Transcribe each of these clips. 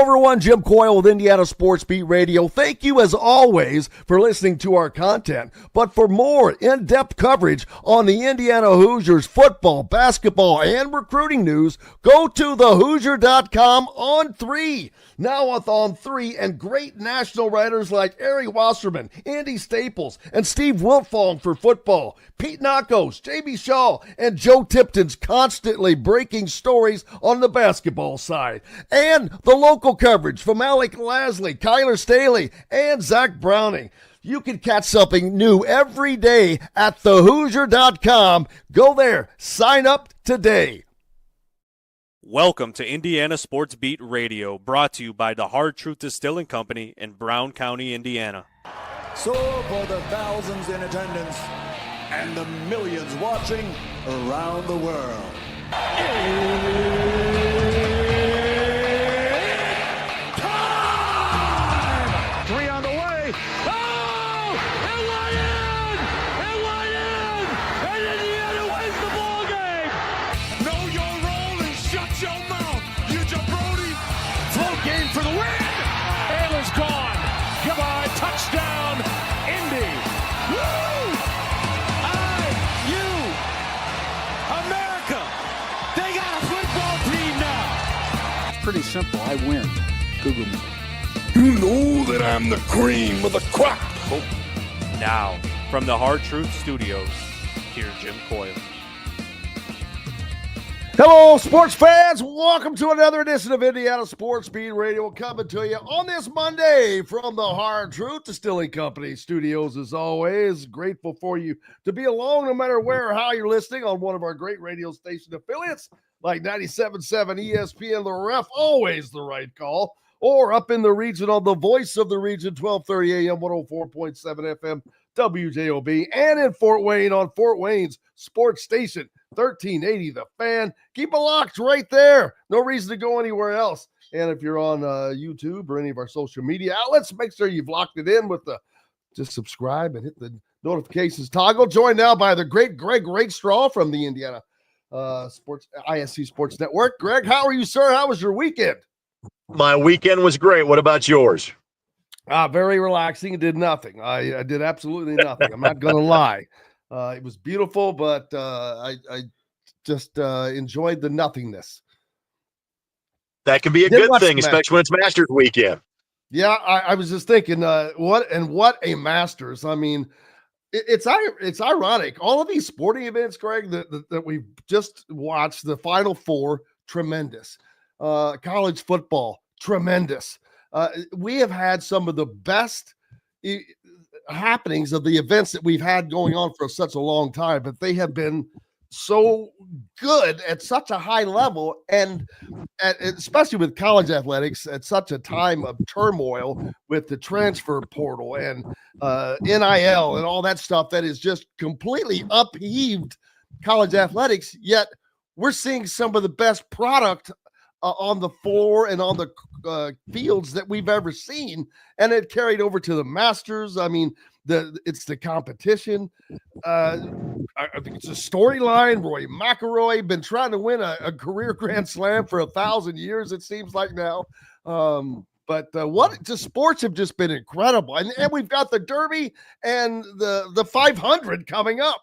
everyone, Jim Coyle with Indiana Sports Beat Radio. Thank you, as always, for listening to our content. But for more in-depth coverage on the Indiana Hoosiers football, basketball, and recruiting news, go to thehoosier.com on 3. Now with On 3 and great national writers like Ari Wasserman, Andy Staples, and Steve Wiltfong for football. Pete Nakos, Jamie Shaw, and Joe Tipton's constantly breaking stories on the basketball side. And the local coverage from Alec Lasley, Kyler Staley, and Zach Browning. You can catch something new every day at thehoosier.com. Go there. Sign up today. Welcome to Indiana Sports Beat Radio, brought to you by the Hard Truth Distilling Company in Brown County, Indiana. So for the thousands in attendance and the millions watching around the world. Time! 3 on the way. Oh! It went in! It went in! And Indiana wins the ball game! Know your role and shut your mouth, you jabroni! Float game for the win! Ayler's gone. Goodbye, touchdown, Indy! Woo! IU! America! They got a football team now! Pretty simple. I win. Google me. You know that I'm the cream of the crop. Now, from the Hard Truth Studios, here's Jim Coyle. Hello, sports fans. Welcome to another edition of Indiana Sports Beat Radio, coming to you on this Monday from the Hard Truth Distilling Company studios. As always, grateful for you to be along no matter where or how you're listening on one of our great radio station affiliates like 97.7 ESPN, The Ref, always the right call, or up in the region on the voice of the region, 1230 AM, 104.7 FM, WJOB, and in Fort Wayne on Fort Wayne's sports station, 1380 The Fan. Keep it locked right there. No reason to go anywhere else. And if you're on YouTube or any of our social media outlets, make sure you've locked it in with just subscribe and hit the notifications toggle. Joined now by the great Greg Rakestraw from the Indiana Sports ISB Sports Network. Greg, how are you, sir? How was your weekend? My weekend was great. What about yours? Very relaxing. Did nothing. I did absolutely nothing. I'm not going to lie. It was beautiful, but I just enjoyed the nothingness. That can be a good thing, especially when it's Masters weekend. Yeah, I was just thinking, what a Masters. I mean, it's ironic. All of these sporting events, Greg, that we've just watched, the Final Four, tremendous. College football, tremendous. We have had some of the best happenings of the events that we've had going on for such a long time, but they have been so good at such a high level, and especially with college athletics at such a time of turmoil with the transfer portal and NIL and all that stuff that is just completely upheaved college athletics. Yet we're seeing some of the best product on the floor and on the fields that we've ever seen, and it carried over to the Masters. I mean, it's the competition. I think it's a storyline. Roy McIlroy been trying to win a career Grand Slam for 1,000 years, it seems like now. But sports have just been incredible, and we've got the Derby and the 500 coming up.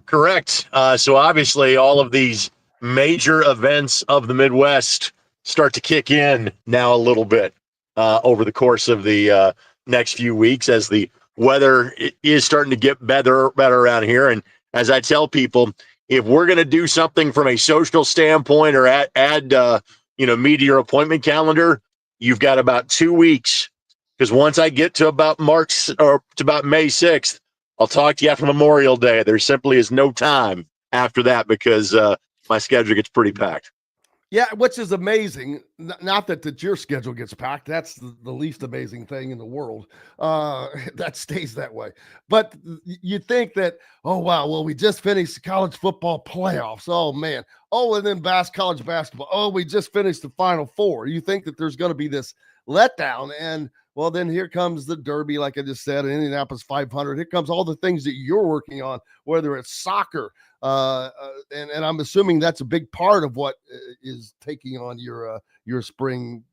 Correct. So obviously, all of these major events of the Midwest start to kick in now a little bit over the course of the next few weeks as the weather is starting to get better around here. And as I tell people, if we're going to do something from a social standpoint or add me to your appointment calendar, you've got about 2 weeks, because once I get to about March or to about May 6th, I'll talk to you after Memorial Day. There simply is no time after that because my schedule gets pretty packed. Yeah, which is amazing. Not that your schedule gets packed. That's the least amazing thing in the world. That stays that way. But you think that, oh, wow, well, we just finished the college football playoffs. Oh, man. Oh, and then college basketball. Oh, we just finished the Final Four. You think that there's going to be this letdown. And, well, then here comes the Derby, like I just said, Indianapolis 500. Here comes all the things that you're working on, whether it's soccer, and I'm assuming that's a big part of what is taking on your spring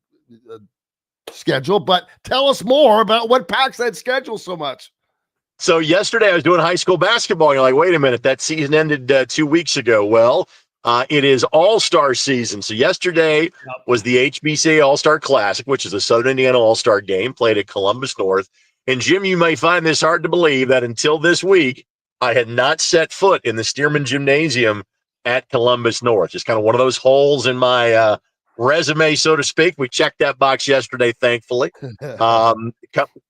schedule, but tell us more about what packs that schedule so much. So yesterday I was doing high school basketball. And you're like, wait a minute, that season ended 2 weeks ago. Well, it is All-Star season. So yesterday was the HBCA All-Star Classic, which is a Southern Indiana All-Star game played at Columbus North. And Jim, you may find this hard to believe that until this week, I had not set foot in the Stearman Gymnasium at Columbus North. Just kind of one of those holes in my resume, so to speak. We checked that box yesterday, thankfully.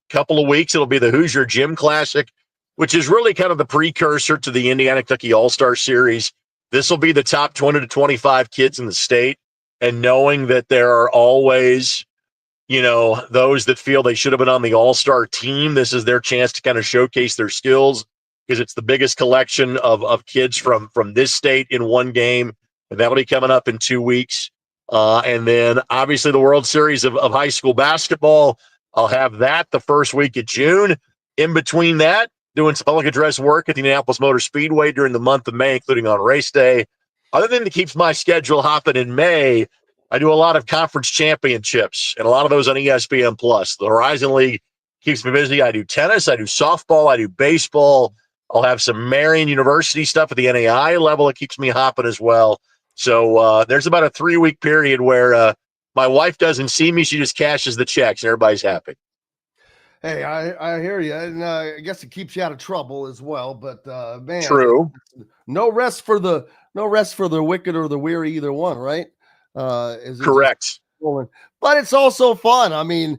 Couple of weeks, it'll be the Hoosier Gym Classic, which is really kind of the precursor to the Indiana-Kentucky All-Star Series. This will be the top 20 to 25 kids in the state, and knowing that there are always, those that feel they should have been on the All-Star team, this is their chance to kind of showcase their skills, because it's the biggest collection of kids from this state in one game, and that'll be coming up in 2 weeks. And then, obviously, the World Series of high school basketball. I'll have that the first week of June. In between that, doing some public address work at the Indianapolis Motor Speedway during the month of May, including on race day. Other than that keeps my schedule hopping in May, I do a lot of conference championships and a lot of those on ESPN+. The Horizon League keeps me busy. I do tennis, I do softball, I do baseball. I'll have some Marion University stuff at the NAI level that keeps me hopping as well. So there's about a 3-week period where my wife doesn't see me. She just cashes the checks, and everybody's happy. Hey, I hear you, and I guess it keeps you out of trouble as well. But man, True. No rest for the wicked or the weary, either one, right? Correct. But it's also fun. I mean,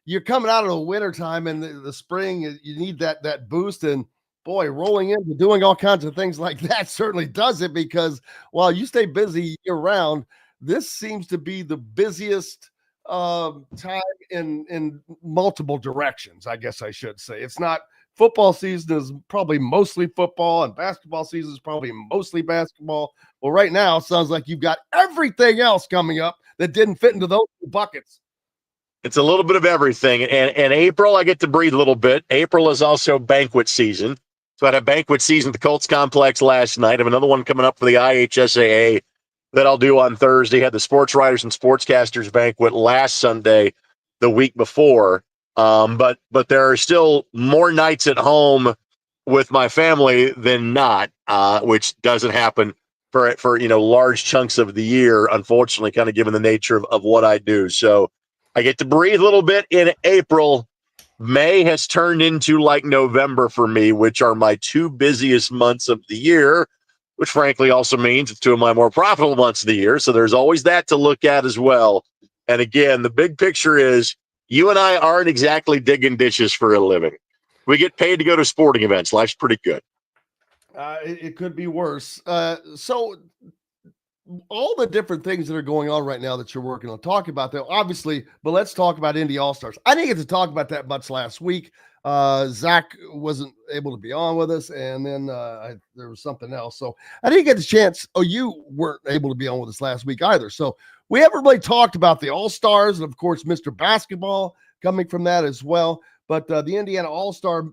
you're coming out of the winter time and the spring. You need that boost, and boy, rolling into doing all kinds of things like that certainly does it. Because while you stay busy year round, this seems to be the busiest time in multiple directions, I guess I should say. It's not football season is probably mostly football, and basketball season is probably mostly basketball. Well, right now, it sounds like you've got everything else coming up that didn't fit into those buckets. It's a little bit of everything. And April, I get to breathe a little bit. April is also banquet season. So I had a banquet season at the Colts Complex last night. I have another one coming up for the IHSAA that I'll do on Thursday. Had the Sports Writers and Sportscasters banquet last Sunday, the week before. But there are still more nights at home with my family than not, which doesn't happen for large chunks of the year, unfortunately, kind of given the nature of what I do. So I get to breathe a little bit in April. May has turned into like November for me, which are my 2 busiest months of the year, which frankly also means it's 2 of my more profitable months of the year. So there's always that to look at as well. And again, the big picture is you and I aren't exactly digging ditches for a living. We get paid to go to sporting events. Life's pretty good. It could be worse. So all the different things that are going on right now that you're working on, talk about that, obviously, but let's talk about Indy All-Stars. I didn't get to talk about that much last week. Zach wasn't able to be on with us, and then there was something else. So I didn't get the chance. Oh, you weren't able to be on with us last week either. So we haven't really talked about the All-Stars, and of course, Mr. Basketball coming from that as well. But the Indiana All-Star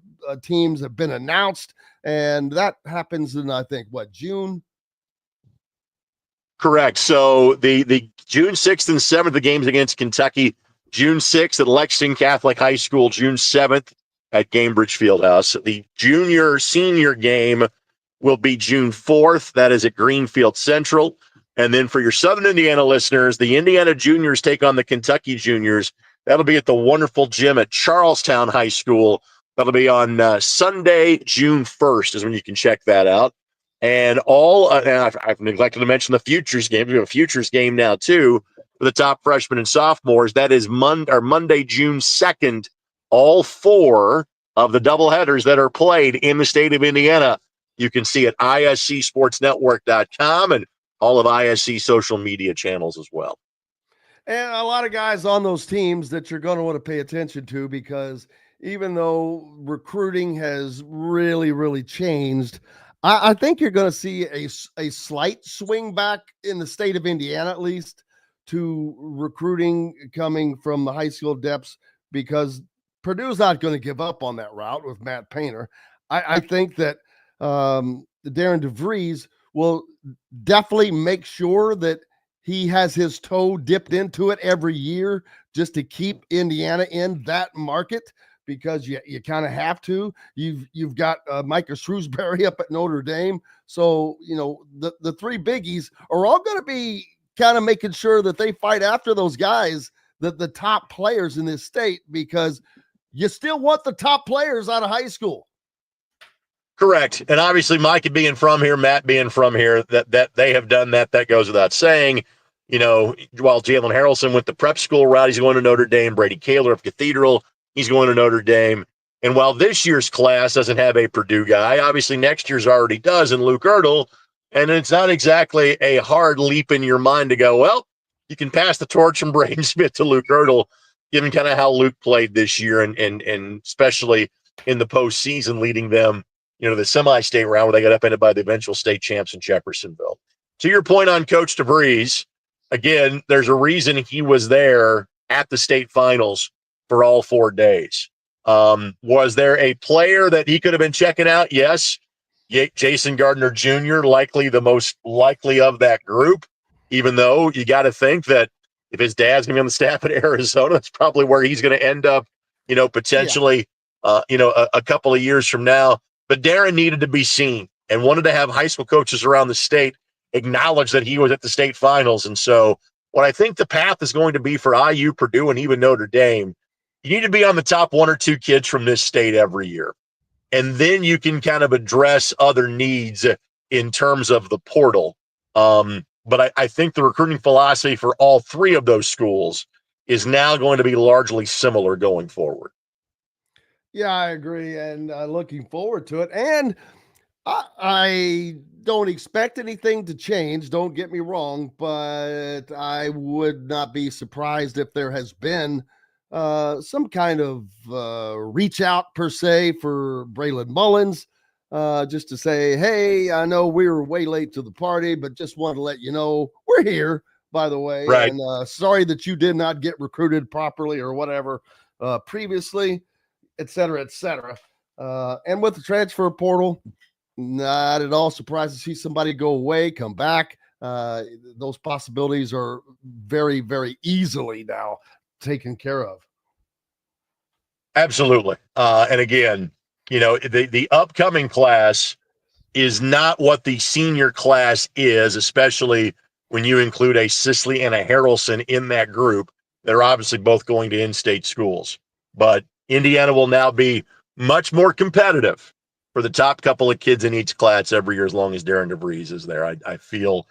teams have been announced, and that happens in, I think, June? Correct. So the June 6th and 7th, the games against Kentucky. June 6th at Lexington Catholic High School. June 7th at Cambridge Fieldhouse. The junior-senior game will be June 4th. That is at Greenfield Central. And then for your Southern Indiana listeners, the Indiana juniors take on the Kentucky juniors. That'll be at the wonderful gym at Charlestown High School. That'll be on Sunday, June 1st is when you can check that out. And I've neglected to mention the Futures game. We have a Futures game now, too, for the top freshmen and sophomores. That is Monday, June 2nd. All 4 of the doubleheaders that are played in the state of Indiana, you can see at iscsportsnetwork.com and all of ISC social media channels as well. And a lot of guys on those teams that you're going to want to pay attention to, because even though recruiting has really, really changed, I think you're going to see a slight swing back in the state of Indiana, at least, to recruiting coming from the high school depths, because Purdue's not going to give up on that route with Matt Painter. I think that Darian DeVries will definitely make sure that he has his toe dipped into it every year just to keep Indiana in that market, because you kind of have to. You've got Micah Shrewsbury up at Notre Dame. So, the three biggies are all going to be kind of making sure that they fight after those guys, the top players in this state, because you still want the top players out of high school. Correct. And obviously Micah being from here, Matt being from here, that they have done that goes without saying. While Jalen Harrelson went the prep school route, he's going to Notre Dame. Brady Kaler of Cathedral, he's going to Notre Dame. And while this year's class doesn't have a Purdue guy, obviously next year's already does in Luke Ertl. And it's not exactly a hard leap in your mind to go, well, you can pass the torch from Braden Smith to Luke Ertl, given kind of how Luke played this year and especially in the postseason, leading them, the semi-state round where they got upended by the eventual state champs in Jeffersonville. To your point on Coach DeVries, again, there's a reason he was there at the state finals for all 4 days. Was there a player that he could have been checking out? Yes. Jason Gardner Jr., likely the most likely of that group, even though you got to think that if his dad's going to be on the staff at Arizona, that's probably where he's going to end up, potentially, a couple of years from now. But Darren needed to be seen and wanted to have high school coaches around the state acknowledge that he was at the state finals. And so what I think the path is going to be for IU, Purdue, and even Notre Dame, you need to be on the top 1 or 2 kids from this state every year. And then you can kind of address other needs in terms of the portal. But I think the recruiting philosophy for all 3 of those schools is now going to be largely similar going forward. Yeah, I agree. And looking forward to it. And I don't expect anything to change. Don't get me wrong, but I would not be surprised if there has been some kind of reach out per se for Braylon Mullins, just to say, hey, I know we were way late to the party, but just want to let you know we're here, by the way. Right. And sorry that you did not get recruited properly or whatever previously, et cetera, et cetera. And with the transfer portal, not at all surprised to see somebody go away, come back. Those possibilities are very, very easily now taken care of. Absolutely. And again, the upcoming class is not what the senior class is, especially when you include a Sisley and a Harrelson in that group. They're obviously both going to in-state schools. But Indiana will now be much more competitive for the top couple of kids in each class every year as long as Darian DeVries is there. I feel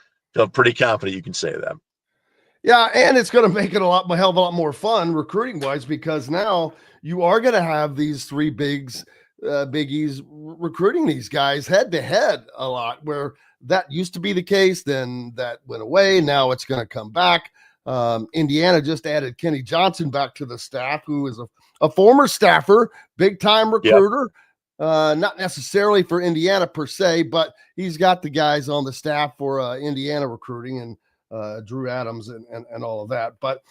pretty confident you can say that. Yeah, and it's going to make it a hell of a lot more fun recruiting-wise, because now you are going to have these 3 biggies recruiting these guys head-to-head a lot, where that used to be the case, then that went away. Now it's going to come back. Indiana just added Kenny Johnson back to the staff, who is a former staffer, big-time recruiter. Yep. Not necessarily for Indiana per se, but he's got the guys on the staff for Indiana recruiting, and Drew Adams and all of that. But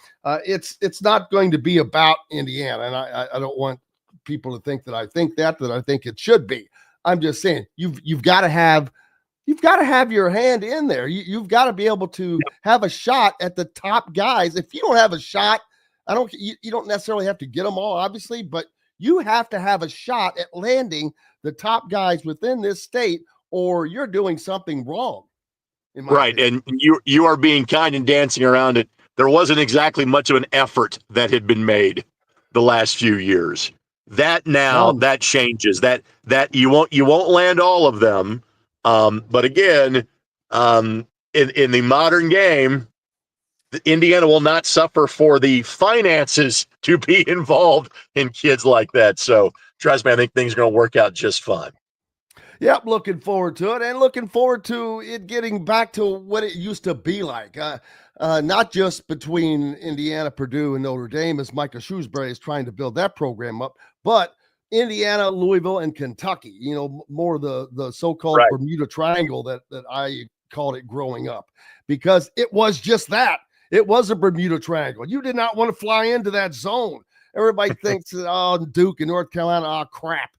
it's not going to be about Indiana. And I don't want people to think that I think that I think it should be. I'm just saying you've got to have your hand in there. You've got to be able to have a shot at the top guys. If you don't have a shot, you don't necessarily have to get them all, obviously, but you have to have a shot at landing the top guys within this state, or you're doing something wrong. Right. Opinion. And you are being kind and dancing around it. There wasn't exactly much of an effort that had been made the last few years. That now that changes. That you won't land all of them. But again, in the modern game, Indiana will not suffer for the finances to be involved in kids like that. So trust me, I think things are going to work out just fine. Yep, looking forward to it, and looking forward to it getting back to what it used to be like. Not just between Indiana, Purdue, and Notre Dame, as Micah Shrewsbury is trying to build that program up, but Indiana, Louisville, and Kentucky. More the so-called Bermuda Triangle that I called it growing up, because it was just that. It was a Bermuda Triangle. You did not want to fly into that zone. Everybody thinks, Duke and North Carolina, crap,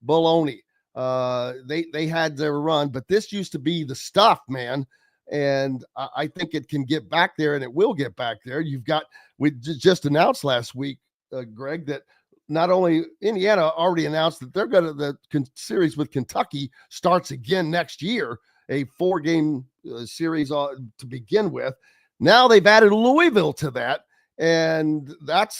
baloney. They had their run, but this used to be the stuff, man. And I think it can get back there, and it will get back there. We just announced last week, Greg, that not only Indiana already announced that the series with Kentucky starts again next year, a 4-game series to begin with. Now they've added Louisville to that, and that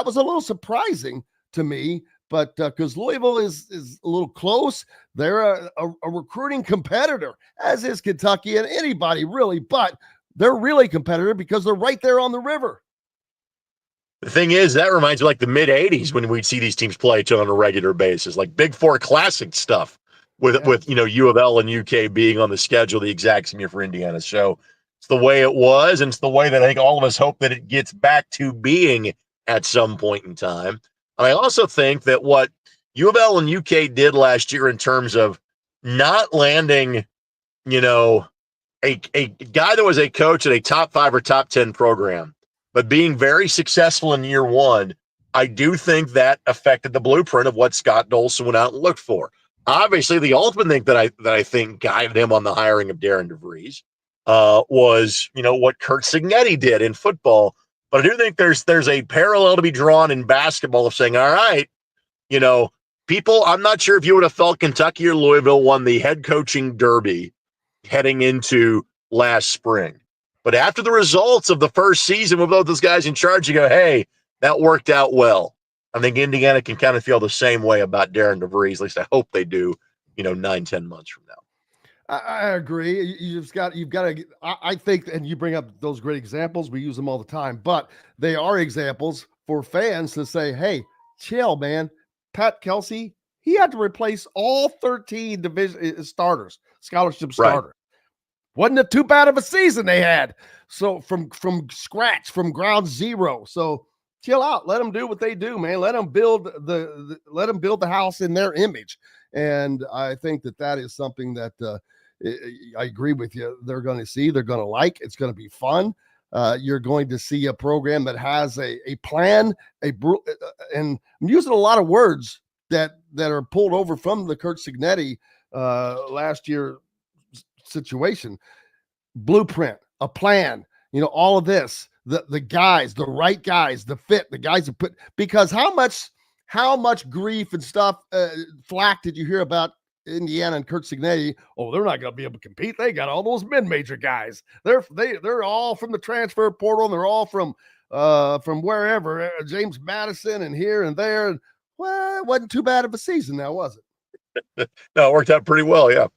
was a little surprising to me. But because Louisville is a little close, they're a recruiting competitor, as is Kentucky and anybody really. But they're really competitive because they're right there on the river. The thing is, that reminds me like the mid '80s when we'd see these teams play each other on a regular basis, like Big Four Classic stuff with U of L and UK being on the schedule the exact same year for Indiana. So it's the way it was, and it's the way that I think all of us hope that it gets back to being at some point in time. And I also think that what U of L and UK did last year in terms of not landing, a guy that was a coach at a top 5 or top 10 program, but being very successful in year one, I do think that affected the blueprint of what Scott Dolson went out and looked for. Obviously, the ultimate thing that I think guided him on the hiring of Darian DeVries was, what Curt Cignetti did in football. But I do think there's a parallel to be drawn in basketball of saying, all right, people, I'm not sure if you would have felt Kentucky or Louisville won the head coaching derby heading into last spring. But after the results of the first season with both those guys in charge, you go, hey, that worked out well. I think Indiana can kind of feel the same way about Darian DeVries. At least I hope they do, 9-10 months from now. I agree. You've got to, I think, and you bring up those great examples. We use them all the time, but they are examples for fans to say, hey, chill, man. Pat Kelsey, he had to replace all 13 division starters, scholarship starters. Right. Wasn't it too bad of a season they had? So from scratch, from ground zero. So chill out. Let them do what they do, man. Let them build the house in their image. And I think that is something that I agree with you. They're going to see, they're going to like. It's going to be fun. You're going to see a program that has a plan, and I'm using a lot of words that are pulled over from the Curt Cignetti last year situation. Blueprint, a plan, all of this, the guys, the right guys, the fit, the guys that put, because how much grief and stuff, flack did you hear about Indiana and Curt Cignetti? Oh, they're not going to be able to compete. They got all those mid-major guys. They're all from the transfer portal, and they're all from wherever, James Madison and here and there. Well, it wasn't too bad of a season now, was it? No, it worked out pretty well, yeah.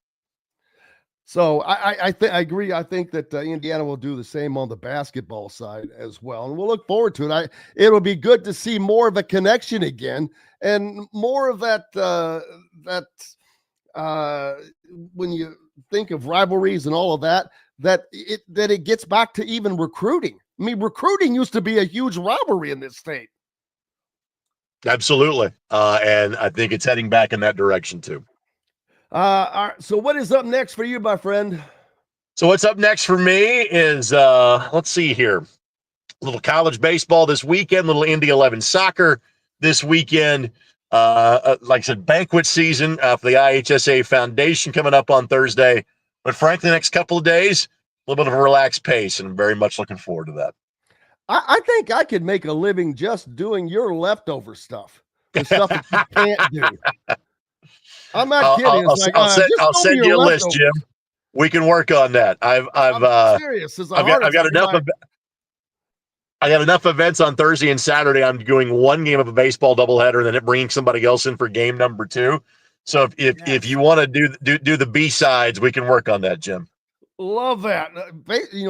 So I agree. I think that Indiana will do the same on the basketball side as well, and we'll look forward to it. It'll be good to see more of a connection again, and more of that. When you think of rivalries and all of that, that it gets back to even recruiting. I mean, recruiting used to be a huge rivalry in this state. Absolutely, and I think it's heading back in that direction too. All right, so what is up next for you, my friend? So what's up next for me is, let's see here. A little college baseball this weekend, little Indy 11 soccer this weekend. Like I said, banquet season for the IHSA Foundation coming up on Thursday. But frankly, the next couple of days, a little bit of a relaxed pace, and I'm very much looking forward to that. I think I could make a living just doing your leftover stuff, the stuff that you can't do. I'm not kidding. I'll send you a list, Jim. We can work on that. I'm serious. I've got enough. I got enough events on Thursday and Saturday. I'm doing one game of a baseball doubleheader, and then bringing somebody else in for game number 2. So if you want to do the B-sides, we can work on that, Jim. Love that.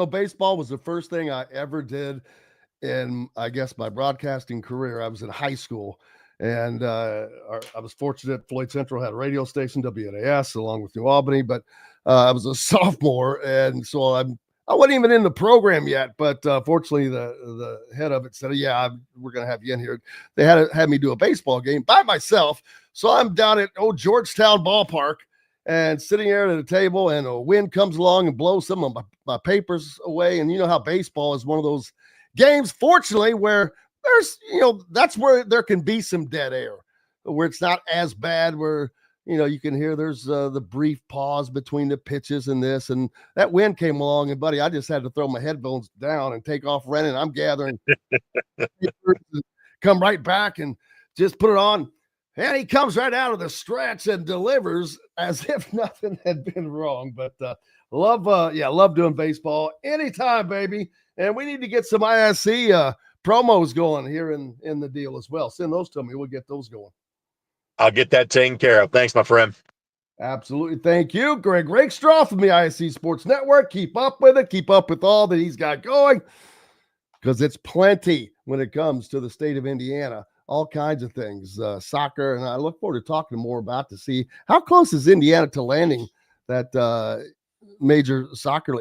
Baseball was the first thing I ever did in, I guess, my broadcasting career. I was in high school. And I was fortunate. Floyd Central had a radio station, WNAS, along with New Albany. But I was a sophomore, and so I wasn't even in the program yet. But fortunately, the head of it said, "Yeah, we're going to have you in here." They had me do a baseball game by myself. So I'm down at Georgetown Ballpark and sitting there at a table, and a wind comes along and blows some of my papers away. And you know how baseball is one of those games, fortunately, where there's, that's where there can be some dead air, where it's not as bad, where, you can hear there's the brief pause between the pitches and this, and that wind came along, and buddy, I just had to throw my headphones down and take off running. I'm gathering, come right back and just put it on. And he comes right out of the stretch and delivers as if nothing had been wrong. But love doing baseball anytime, baby. And we need to get some ISC promos going here in the deal as well. Send those to me. We'll get those going. I'll get that taken care of. Thanks, my friend. Absolutely. Thank you, Greg Rakestraw from the ISC Sports Network. Keep up with it. Keep up with all that he's got going, because it's plenty when it comes to the state of Indiana. All kinds of things, soccer, and I look forward to talking more about to see how close is Indiana to landing that major soccer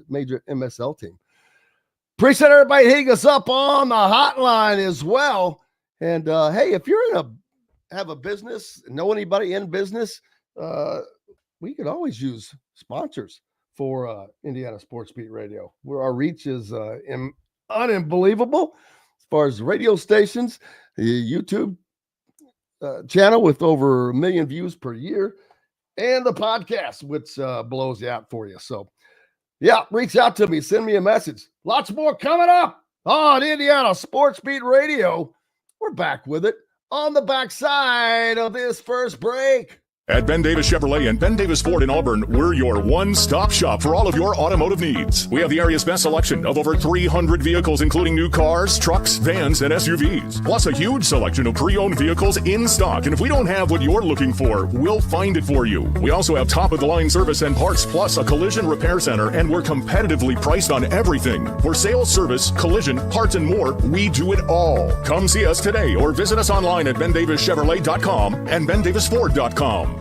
major MSL team. Appreciate everybody hitting us up on the hotline as well. And hey, if you're have a business, know anybody in business, we could always use sponsors for Indiana Sports Beat Radio, where our reach is unbelievable. As far as radio stations, the YouTube channel with over 1 million views per year, and the podcast, which blows you out for you. So, yeah, reach out to me. Send me a message. Lots more coming up on Indiana Sports Beat Radio. We're back with it on the backside of this first break. At Ben Davis Chevrolet and Ben Davis Ford in Auburn, we're your one-stop shop for all of your automotive needs. We have the area's best selection of over 300 vehicles, including new cars, trucks, vans, and SUVs. Plus a huge selection of pre-owned vehicles in stock. And if we don't have what you're looking for, we'll find it for you. We also have top-of-the-line service and parts, plus a collision repair center, and we're competitively priced on everything. For sales, service, collision, parts, and more, we do it all. Come see us today or visit us online at BenDavisChevrolet.com and BenDavisFord.com.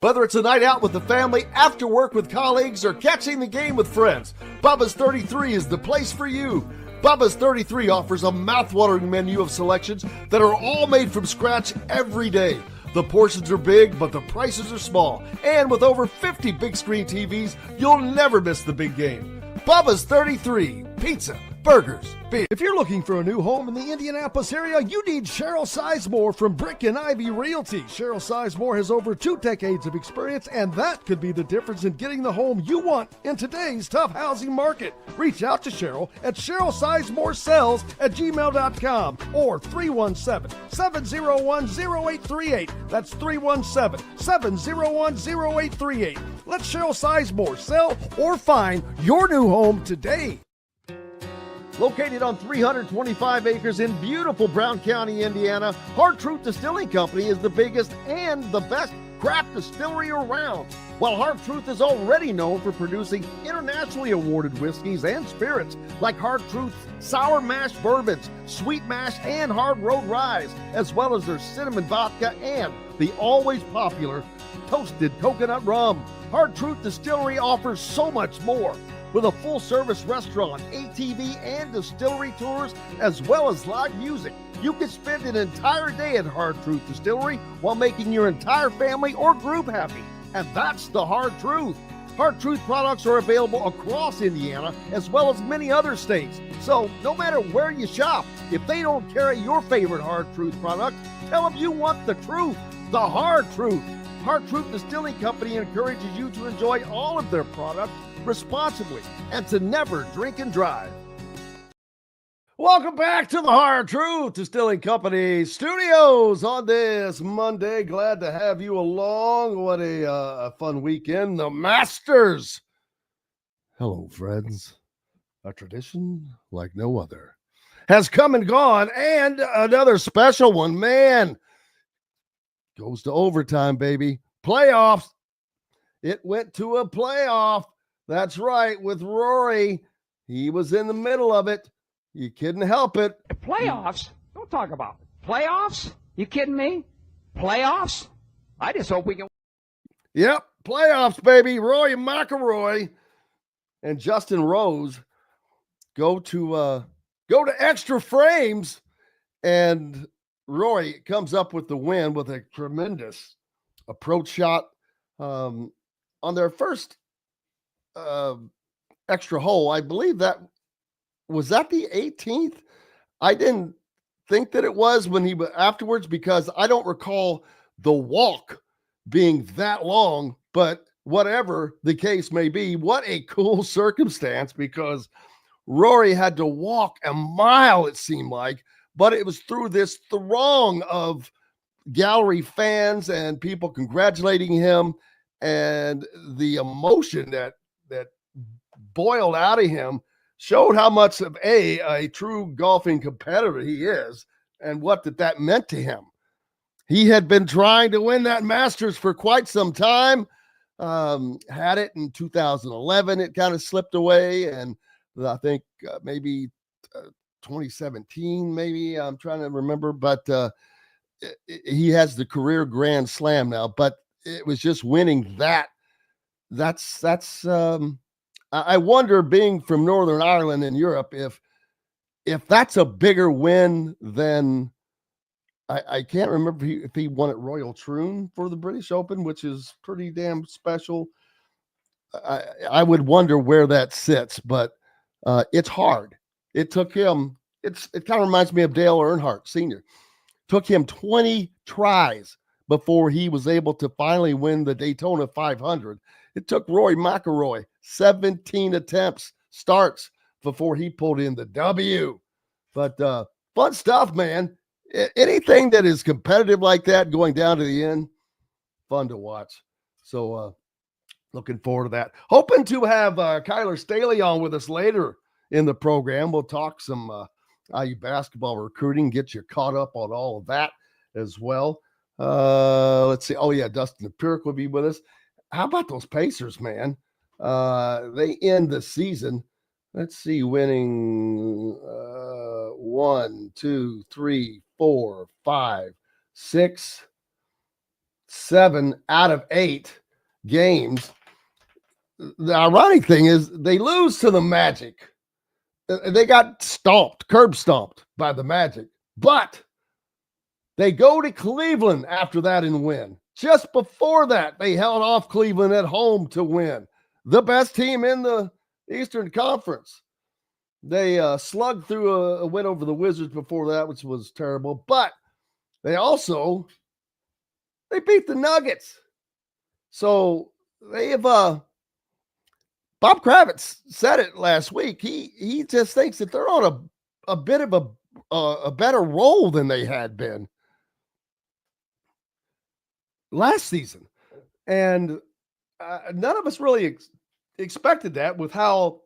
Whether it's a night out with the family, after work with colleagues, or catching the game with friends, Bubba's 33 is the place for you. Bubba's 33 offers a mouthwatering menu of selections that are all made from scratch every day. The portions are big, but the prices are small. And with over 50 big screen TVs, you'll never miss the big game. Bubba's 33, pizza, burgers, beer. If you're looking for a new home in the Indianapolis area, you need Cheryl Sizemore from Brick and Ivy Realty. Cheryl Sizemore has over 2 decades of experience, and that could be the difference in getting the home you want in today's tough housing market. Reach out to Cheryl at CherylSizemoreSells@gmail.com or 317-701-0838. That's 317-701-0838. Let Cheryl Sizemore sell or find your new home today. Located on 325 acres in beautiful Brown County, Indiana, Hard Truth Distilling Company is the biggest and the best craft distillery around. While Hard Truth is already known for producing internationally awarded whiskeys and spirits like Hard Truth's sour mash bourbons, sweet mash, and hard road ryes, as well as their cinnamon vodka and the always popular toasted coconut rum, Hard Truth Distillery offers so much more. With a full-service restaurant, ATV, and distillery tours, as well as live music, you can spend an entire day at Hard Truth Distillery while making your entire family or group happy. And that's the Hard Truth. Hard Truth products are available across Indiana, as well as many other states. So no matter where you shop, if they don't carry your favorite Hard Truth product, tell them you want the truth, the Hard Truth. Hard Truth Distilling Company encourages you to enjoy all of their products responsibly and to never drink and drive. Welcome back to the Hard Truth Distilling Company studios on this Monday. Glad to have you along. What a fun weekend. The Masters. Hello, friends. A tradition like no other has come and gone, and another special one, man. Goes to overtime, baby. Playoffs. It went to a playoff. That's right, with Rory. He was in the middle of it. You couldn't help it. Playoffs? Don't talk about it. Playoffs? You kidding me? Playoffs? I just hope we can. Yep, playoffs, baby. Rory McIlroy and Justin Rose go to extra frames, and Rory comes up with the win with a tremendous approach shot on their first extra hole. I believe that was that the 18th. I didn't think that it was when he afterwards, because I don't recall the walk being that long, but whatever the case may be, what a cool circumstance, because Rory had to walk a mile, it seemed like, but it was through this throng of gallery fans and people congratulating him, and the emotion that boiled out of him showed how much of a true golfing competitor he is, and what that meant to him. He had been trying to win that Masters for quite some time. Had it in 2011. It kind of slipped away, and I think maybe 2017, maybe, I'm trying to remember, but he has the career Grand Slam now. But it was just winning that. I wonder, being from Northern Ireland in Europe, if that's a bigger win than, I can't remember if he won at Royal Troon for the British Open, which is pretty damn special. I would wonder where that sits, but it's hard. It took him, it kind of reminds me of Dale Earnhardt Sr. Took him 20 tries before he was able to finally win the Daytona 500. It took Rory McIlroy 17 starts before he pulled in the W. But fun stuff, man. Anything that is competitive like that, going down to the end, fun to watch. So looking forward to that. Hoping to have Kyler Staley on with us later in the program. We'll talk some IU basketball recruiting, get you caught up on all of that as well. Let's see. Oh, yeah, Dustin Dopirak will be with us. How about those Pacers, man? They end the season. Let's see, winning 1, 2, 3, 4, 5, 6, 7 out of 8 games. The ironic thing is they lose to the Magic. They got curb stomped by the Magic, but they go to Cleveland after that and win. Just before that, they held off Cleveland at home to win. The best team in the Eastern Conference. They slugged through a win over the Wizards before that, which was terrible. But they beat the Nuggets. So they have Bob Kravitz said it last week. He just thinks that they're on a bit of a better roll than they had been last season. And none of us really expected that with how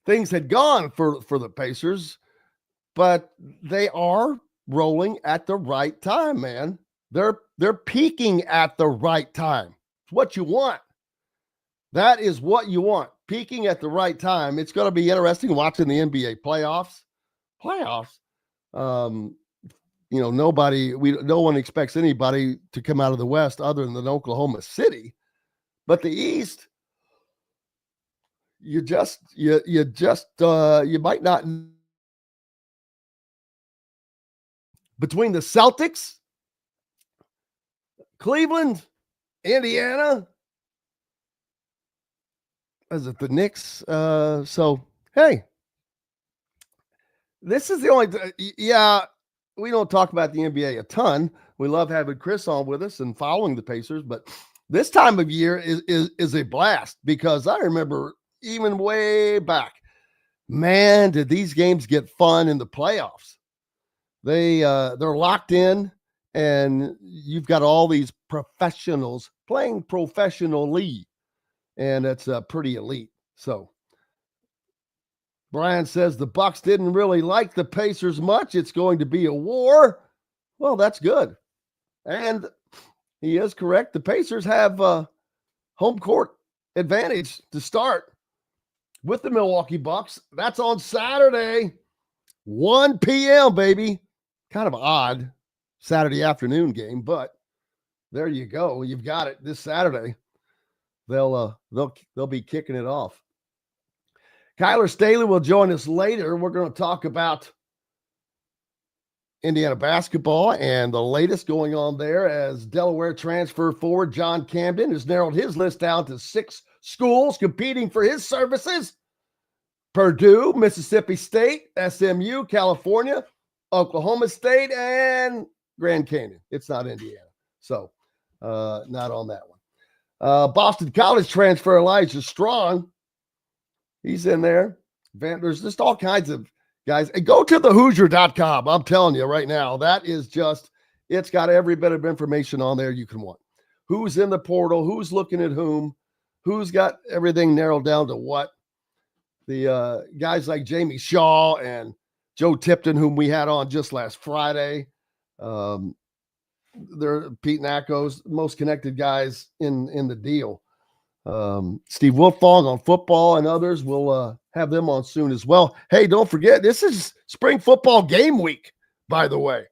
things had gone for the Pacers, but they are rolling at the right time, man. They're peaking at the right time. It's what you want. That is what you want. Peaking at the right time. It's going to be interesting watching the NBA playoffs. No one expects anybody to come out of the West other than Oklahoma City, but the East, you might not. Between the Celtics, Cleveland, Indiana, is it the Knicks? So, hey, this is the only, we don't talk about the NBA a ton. We love having Chris on with us and following the Pacers, but this time of year is a blast, because I remember even way back, man, did these games get fun in the playoffs. They're locked in, and you've got all these professionals playing professionally, and it's pretty elite. So Brian says the Bucks didn't really like the Pacers much. It's going to be a war. Well, that's good. And he is correct. The Pacers have home court advantage to start with the Milwaukee Bucks. That's on Saturday, 1 p.m., baby. Kind of odd Saturday afternoon game, but there you go. You've got it this Saturday. They'll be kicking it off. Kyler Staley will join us later. We're going to talk about Indiana basketball and the latest going on there, as Delaware transfer forward John Camden has narrowed his list down to 6 schools competing for his services: Purdue, Mississippi State, SMU, California, Oklahoma State, and Grand Canyon. It's not Indiana. So not on that one. Boston College transfer Elijah Strong. He's in there. There's just all kinds of guys. And go to thehoosier.com. I'm telling you right now, that is just, it's got every bit of information on there you can want. Who's in the portal, who's looking at whom, who's got everything narrowed down to what. The guys like Jamie Shaw and Joe Tipton, whom we had on just last Friday. They're Pete Nacos, most connected guys in the deal. Steve Wilfong on football and others. We'll have them on soon as well. Hey, don't forget, this is spring football game week, by the way.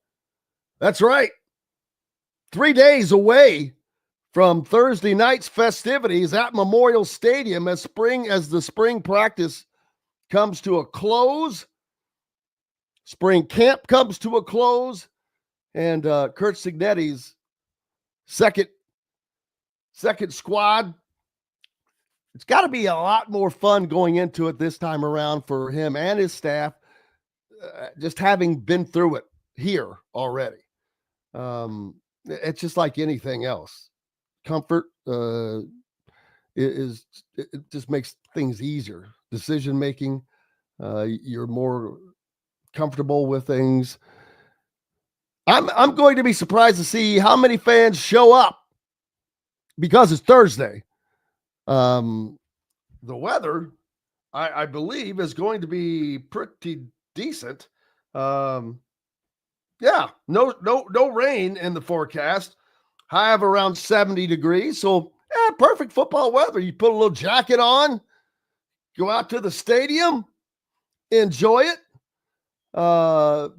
That's right. 3 days away from Thursday night's festivities at Memorial Stadium as the spring practice comes to a close. Spring camp comes to a close. And Kurt Signetti's second squad. It's got to be a lot more fun going into it this time around for him and his staff, just having been through it here already. It's just like anything else. Comfort it just makes things easier. Decision making, you're more comfortable with things. I'm going to be surprised to see how many fans show up because it's Thursday. The weather, I believe, is going to be pretty decent. Yeah, no rain in the forecast. High of around 70 degrees. So, yeah, perfect football weather. You put a little jacket on, go out to the stadium, enjoy it.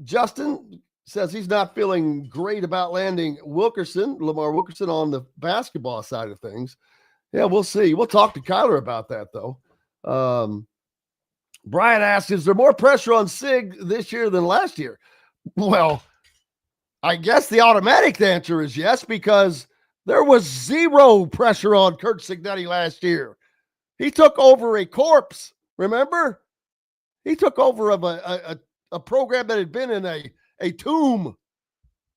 Justin says he's not feeling great about landing Lamar Wilkerson on the basketball side of things. Yeah, we'll see. We'll talk to Kyler about that, though. Brian asks, is there more pressure on Sig this year than last year? Well, I guess the automatic answer is yes, because there was zero pressure on Kurt Signetti last year. He took over a corpse, remember? He took over of a program that had been in a tomb.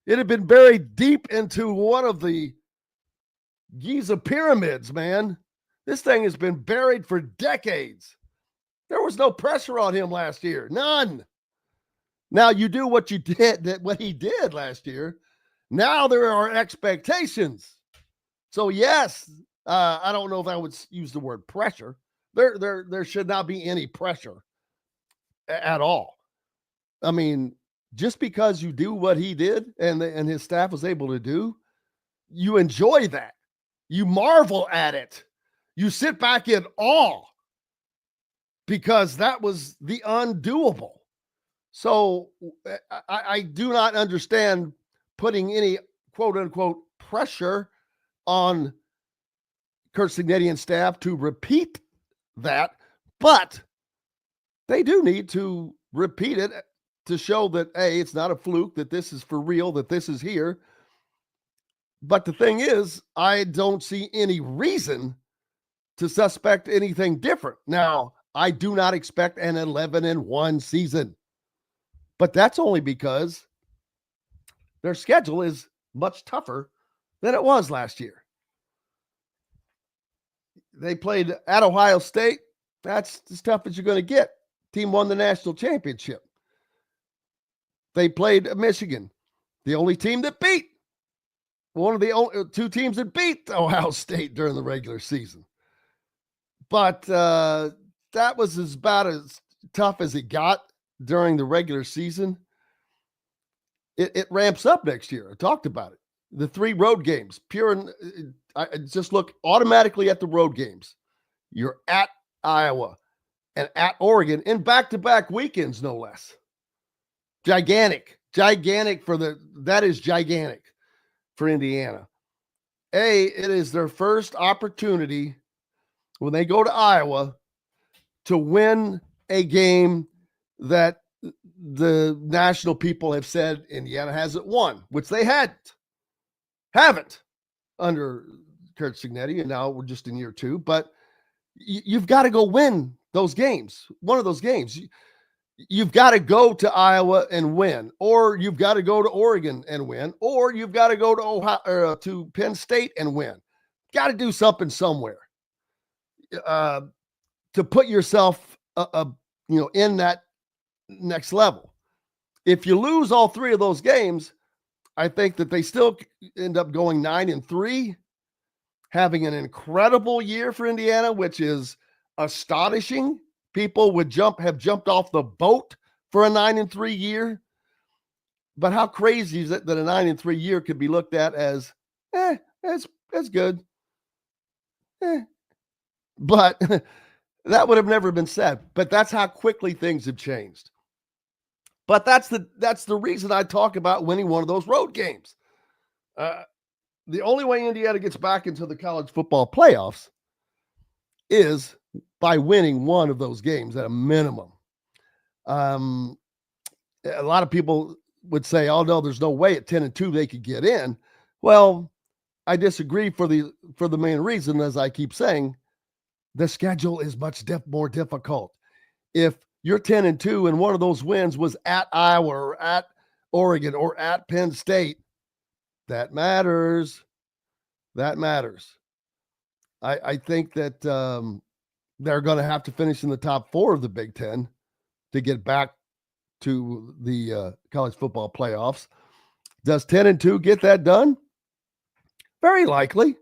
It had been buried deep into one of the Giza pyramids, man. This thing has been buried for decades. There was no pressure on him last year. None. Now you do what he did last year. Now there are expectations. So yes, I don't know if I would use the word pressure. There should not be any pressure at all. I mean, just because you do what he did and his staff was able to do, you enjoy that. You marvel at it. You sit back in awe because that was the undoable. So I do not understand putting any quote unquote pressure on Kurt Signetti and staff to repeat that, but they do need to repeat it to show that, hey, it's not a fluke, that this is for real, that this is here. But the thing is, I don't see any reason to suspect anything different. Now, I do not expect an 11-1 season, but that's only because their schedule is much tougher than it was last year. They played at Ohio State. That's as tough as you're going to get. Team won the national championship. They played Michigan, the only team that beat. One of the only two teams that beat Ohio State during the regular season. But that was about as tough as it got during the regular season. It ramps up next year. I talked about it. The 3 road games. I just look automatically at the road games. You're at Iowa and at Oregon in back-to-back weekends, no less. Gigantic that is gigantic for Indiana. It is their first opportunity when they go to Iowa to win a game that the national people have said Indiana hasn't won, which they haven't under Kurt Signetti, and now we're just in year 2. But you've got to go win those games. One of those games. you've got to go to Iowa and win, or you've got to go to Oregon and win, or you've got to go to Ohio or to Penn State and win. Got to do something somewhere to put yourself, in that next level. If you lose all three of those games, I think that they still end up going 9-3, having an incredible year for Indiana, which is astonishing. People would have jumped off the boat for a 9-3 year. But how crazy is it that a 9-3 year could be looked at as, that's good. But that would have never been said. But that's how quickly things have changed. But that's the reason I talk about winning one of those road games. The only way Indiana gets back into the college football playoffs is by winning one of those games at a minimum. A lot of people would say, "Oh no, there's no way at 10-2 they could get in." Well, I disagree for the main reason, as I keep saying, the schedule is much more difficult. If you're 10-2 and one of those wins was at Iowa or at Oregon or at Penn State, that matters. That matters. I think that they're going to have to finish in the top 4 of the Big Ten to get back to the college football playoffs. Does 10-2 get that done? Very likely.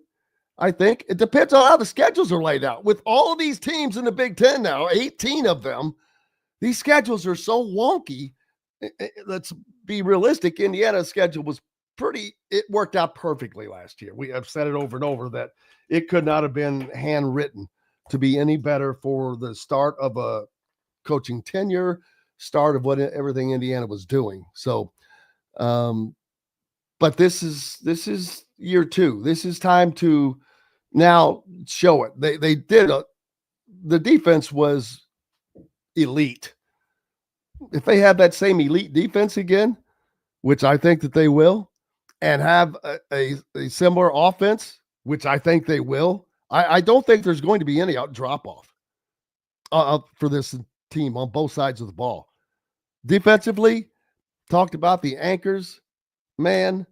I think it depends on how the schedules are laid out. With all of these teams in the Big Ten now, 18 of them, these schedules are so wonky. Let's be realistic. Indiana's schedule was it worked out perfectly last year. I've said it over and over that it could not have been handwritten to be any better for the start of a coaching tenure, start of everything Indiana was doing. So, but this is year 2. This is time to now show it. They did the defense was elite. If they have that same elite defense again, which I think that they will, and have a similar offense, which I think they will, I don't think there's going to be any drop-off for this team on both sides of the ball. Defensively, talked about the anchors, man,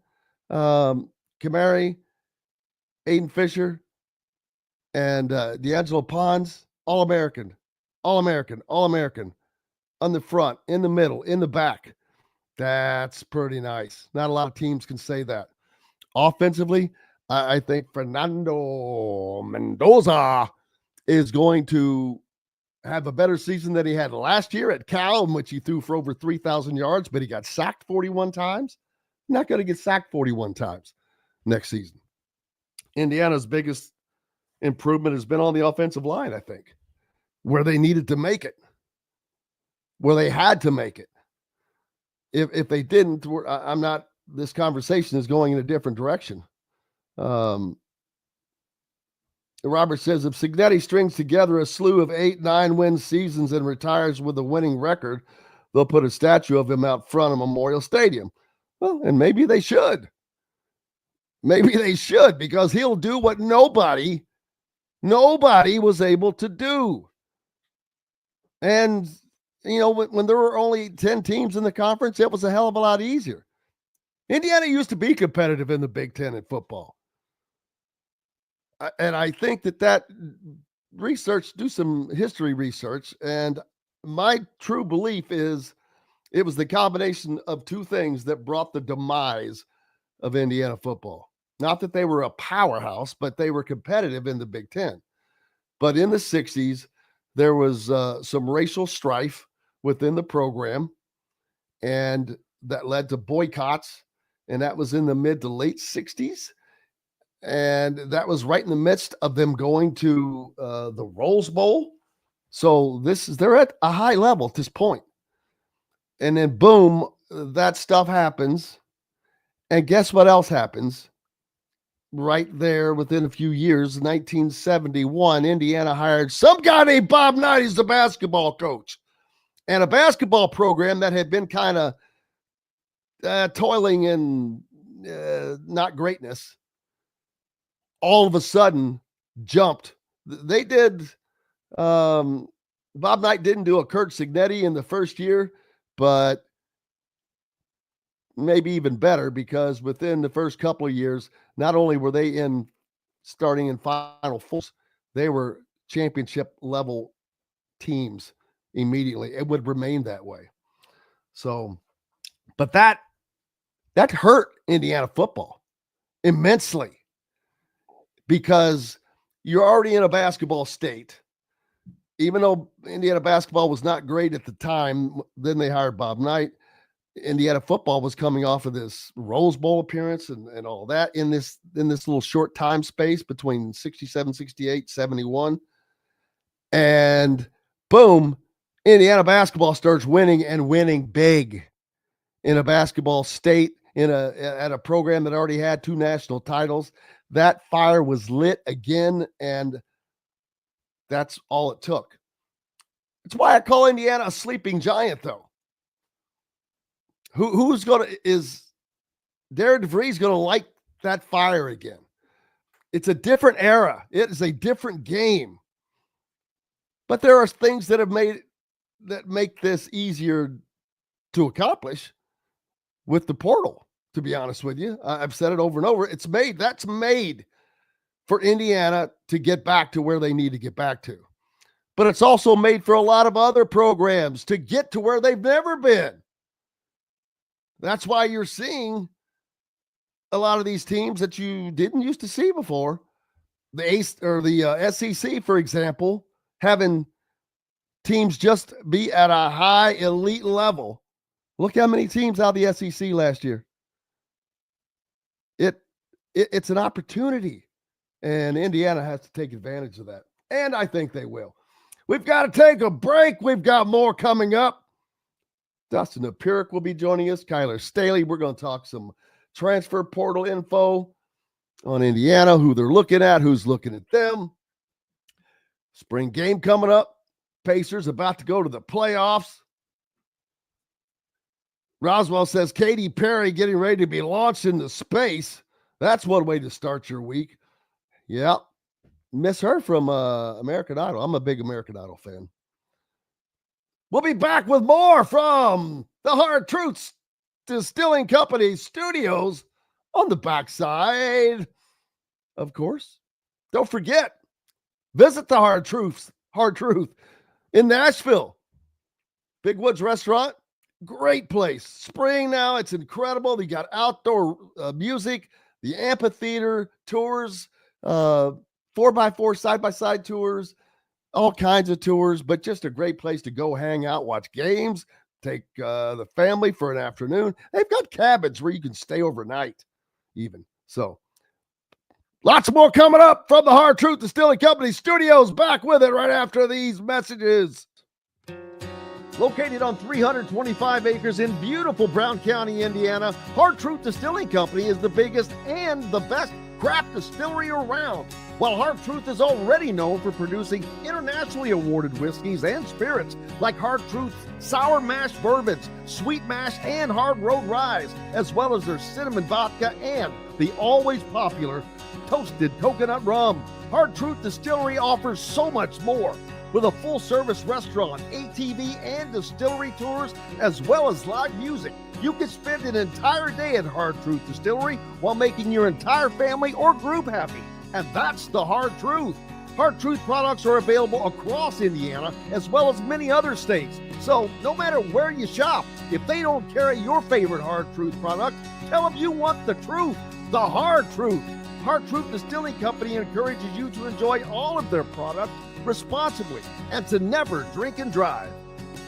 Kamari, Aiden Fisher, and D'Angelo Pons, All-American, on the front, in the middle, in the back. That's pretty nice. Not a lot of teams can say that. Offensively, I think Fernando Mendoza is going to have a better season than he had last year at Cal, in which he threw for over 3,000 yards, but he got sacked 41 times. Not going to get sacked 41 times next season. Indiana's biggest improvement has been on the offensive line, I think, where they needed to make it, where they had to make it. If they didn't, this conversation is going in a different direction. Robert says, if Cignetti strings together a slew of 8-9 win seasons and retires with a winning record, they'll put a statue of him out front of Memorial Stadium. Well, and maybe they should. Maybe they should, because he'll do what nobody was able to do. And when there were only 10 teams in the conference, it was a hell of a lot easier. Indiana used to be competitive in the Big Ten in football. And I think that research, do some history research. And my true belief is it was the combination of two things that brought the demise of Indiana football. Not that they were a powerhouse, but they were competitive in the Big Ten. But in the 60s, there was some racial strife within the program, and that led to boycotts, and that was in the mid to late 60s, and that was right in the midst of them going to the Rose Bowl. So they're at a high level at this point. And then boom, that stuff happens, and guess what else happens? Right there within a few years, 1971, Indiana hired some guy named Bob Knight as the basketball coach. And a basketball program that had been kind of toiling in not greatness, all of a sudden jumped. They did Bob Knight didn't do a Kurt Signetti in the first year, but maybe even better, because within the first couple of years, not only were they starting in Final Fours, they were championship level teams immediately. It would remain that way. So, but that hurt Indiana football immensely, because you're already in a basketball state. Even though Indiana basketball was not great at the time, then they hired Bob Knight. Indiana football was coming off of this Rose Bowl appearance and all that in this little short time space between 67, 68, 71. And boom, Indiana basketball starts winning, and winning big in a basketball state, at a program that already had 2 national titles. That fire was lit again, and that's all it took. That's why I call Indiana a sleeping giant, though. Is Darian DeVries going to light that fire again? It's a different era. It is a different game. But there are things that make this easier to accomplish with the portal, to be honest with you. I've said it over and over. That's made for Indiana to get back to where they need to get back to. But it's also made for a lot of other programs to get to where they've never been. That's why you're seeing a lot of these teams that you didn't used to see before. The SEC, for example, having teams just be at a high elite level. Look how many teams out of the SEC last year. It's an opportunity, and Indiana has to take advantage of that. And I think they will. We've got to take a break. We've got more coming up. Dustin Dopirak will be joining us. Kyler Staley. We're going to talk some transfer portal info on Indiana, who they're looking at, who's looking at them. Spring game coming up. Pacers about to go to the playoffs. Roswell says Katy Perry getting ready to be launched into space. That's one way to start your week. Yeah. Miss her from American Idol. I'm a big American Idol fan. We'll be back with more from the Hard Truths Distilling Company studios on the backside. Of course, don't forget, visit the Hard Truth in Nashville. Big Woods Restaurant, great place. Spring now, it's incredible. They got outdoor music, the amphitheater tours, 4x4 side-by-side tours, all kinds of tours, but just a great place to go hang out, watch games, take the family for an afternoon. They've got cabins where you can stay overnight even. So lots more coming up from the Hard Truth Distilling Company studios. Back with it right after these messages. Located on 325 acres in beautiful Brown County, Indiana, Hard Truth Distilling Company is the biggest and the best craft distillery around. While Hard Truth is already known for producing internationally awarded whiskeys and spirits like Hard Truth's sour mash bourbons, sweet mash, and hard road rye, as well as their cinnamon vodka and the always popular toasted coconut rum. Hard Truth Distillery offers so much more. With a full-service restaurant, ATV, and distillery tours, as well as live music, you can spend an entire day at Hard Truth Distillery while making your entire family or group happy. And that's the Hard Truth. Hard Truth products are available across Indiana, as well as many other states. So no matter where you shop, if they don't carry your favorite Hard Truth product, tell them you want the truth, the Hard Truth. Hard Truth Distilling Company encourages you to enjoy all of their products responsibly and to never drink and drive.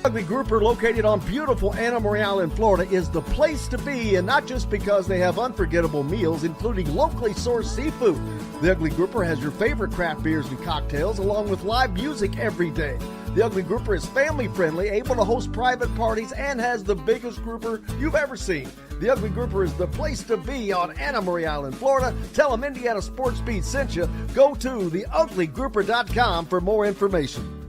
Ugly Grouper, located on beautiful Anna Marie in Florida, is the place to be, and not just because they have unforgettable meals, including locally sourced seafood. The Ugly Grouper has your favorite craft beers and cocktails, along with live music every day. The Ugly Grouper is family-friendly, able to host private parties, and has the biggest grouper you've ever seen. The Ugly Grouper is the place to be on Anna Marie Island, Florida. Tell them Indiana Sports Beat sent you. Go to theuglygrouper.com for more information.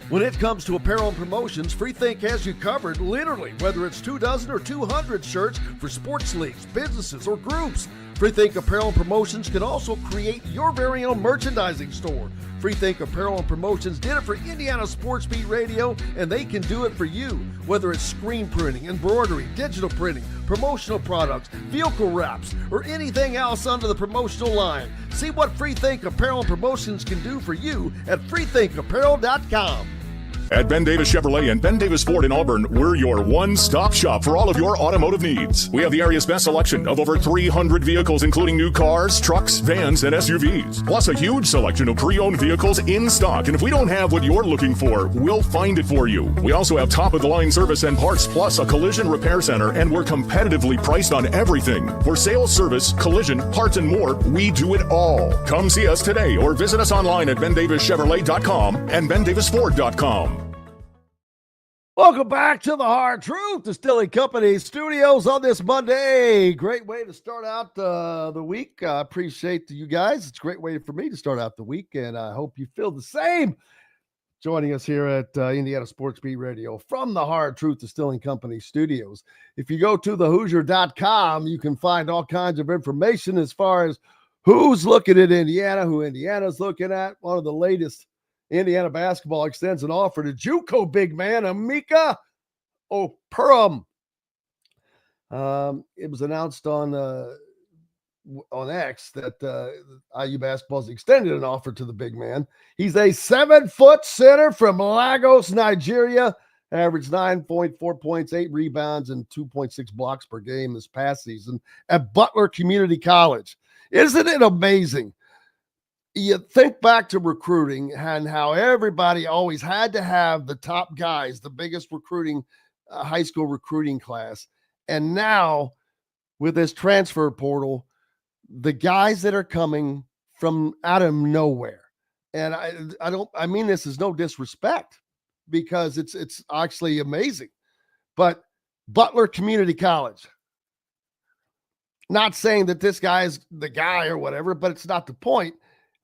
When it comes to apparel and promotions, Freethink has you covered, literally, whether it's 24 or 200 shirts for sports leagues, businesses, or groups. Freethink Apparel and Promotions can also create your very own merchandising store. Freethink Apparel and Promotions did it for Indiana Sports Beat Radio, and they can do it for you. Whether it's screen printing, embroidery, digital printing, promotional products, vehicle wraps, or anything else under the promotional line. See what Freethink Apparel and Promotions can do for you at freethinkapparel.com. At Ben Davis Chevrolet and Ben Davis Ford in Auburn, we're your one-stop shop for all of your automotive needs. We have the area's best selection of over 300 vehicles, including new cars, trucks, vans, and SUVs. Plus a huge selection of pre-owned vehicles in stock. And if we don't have what you're looking for, we'll find it for you. We also have top-of-the-line service and parts, plus a collision repair center, and we're competitively priced on everything. For sales, service, collision, parts, and more, we do it all. Come see us today or visit us online at BenDavisChevrolet.com and BenDavisFord.com. Welcome back to the Hard Truth, the Staley Company Studios on this Monday. Great way to start out the week. I appreciate you guys. It's a great way for me to start out the week, and I hope you feel the same. Joining us here at Indiana Sports Beat Radio from the Hard Truth Distilling Company Studios. If you go to thehoosier.com, you can find all kinds of information as far as who's looking at Indiana, who Indiana's looking at. One of the latest, Indiana basketball extends an offer to JUCO big man Amika Operum. It was announced on X that IU basketball has extended an offer to the big man. He's a 7-foot center from Lagos, Nigeria. Averaged 9.4 points, 8 rebounds, and 2.6 blocks per game this past season at Butler Community College. Isn't it amazing? You think back to recruiting and how everybody always had to have the top guys, the biggest recruiting, high school recruiting class. And now with this transfer portal, the guys that are coming from out of nowhere. And I mean this is no disrespect because it's actually amazing. But Butler Community College, not saying that this guy is the guy or whatever, but it's not the point.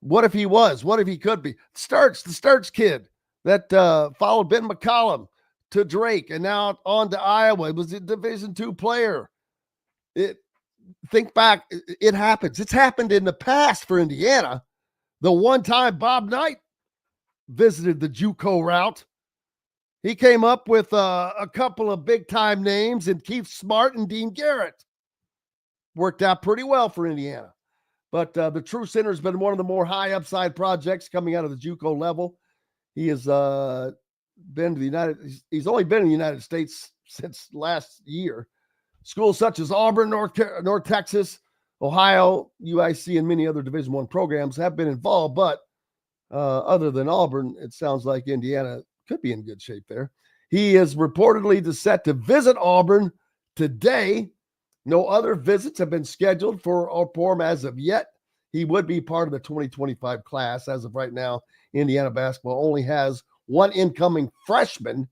What if he was? What if he could be? The Sturts kid that followed Ben McCollum to Drake and now on to Iowa. It was a Division II player. Think back. It happens. It's happened in the past for Indiana. The one time Bob Knight visited the JUCO route, he came up with a couple of big-time names in Keith Smart and Dean Garrett. Worked out pretty well for Indiana. But the True Center has been one of the more high upside projects coming out of the JUCO level. He has been to he's only been in the United States since last year. Schools such as Auburn, North Texas, Ohio, UIC, and many other Division I programs have been involved. But other than Auburn, it sounds like Indiana could be in good shape there. He is reportedly set to visit Auburn today. No other visits have been scheduled for Operum as of yet. He would be part of the 2025 class. As of right now, Indiana basketball only has one incoming freshman,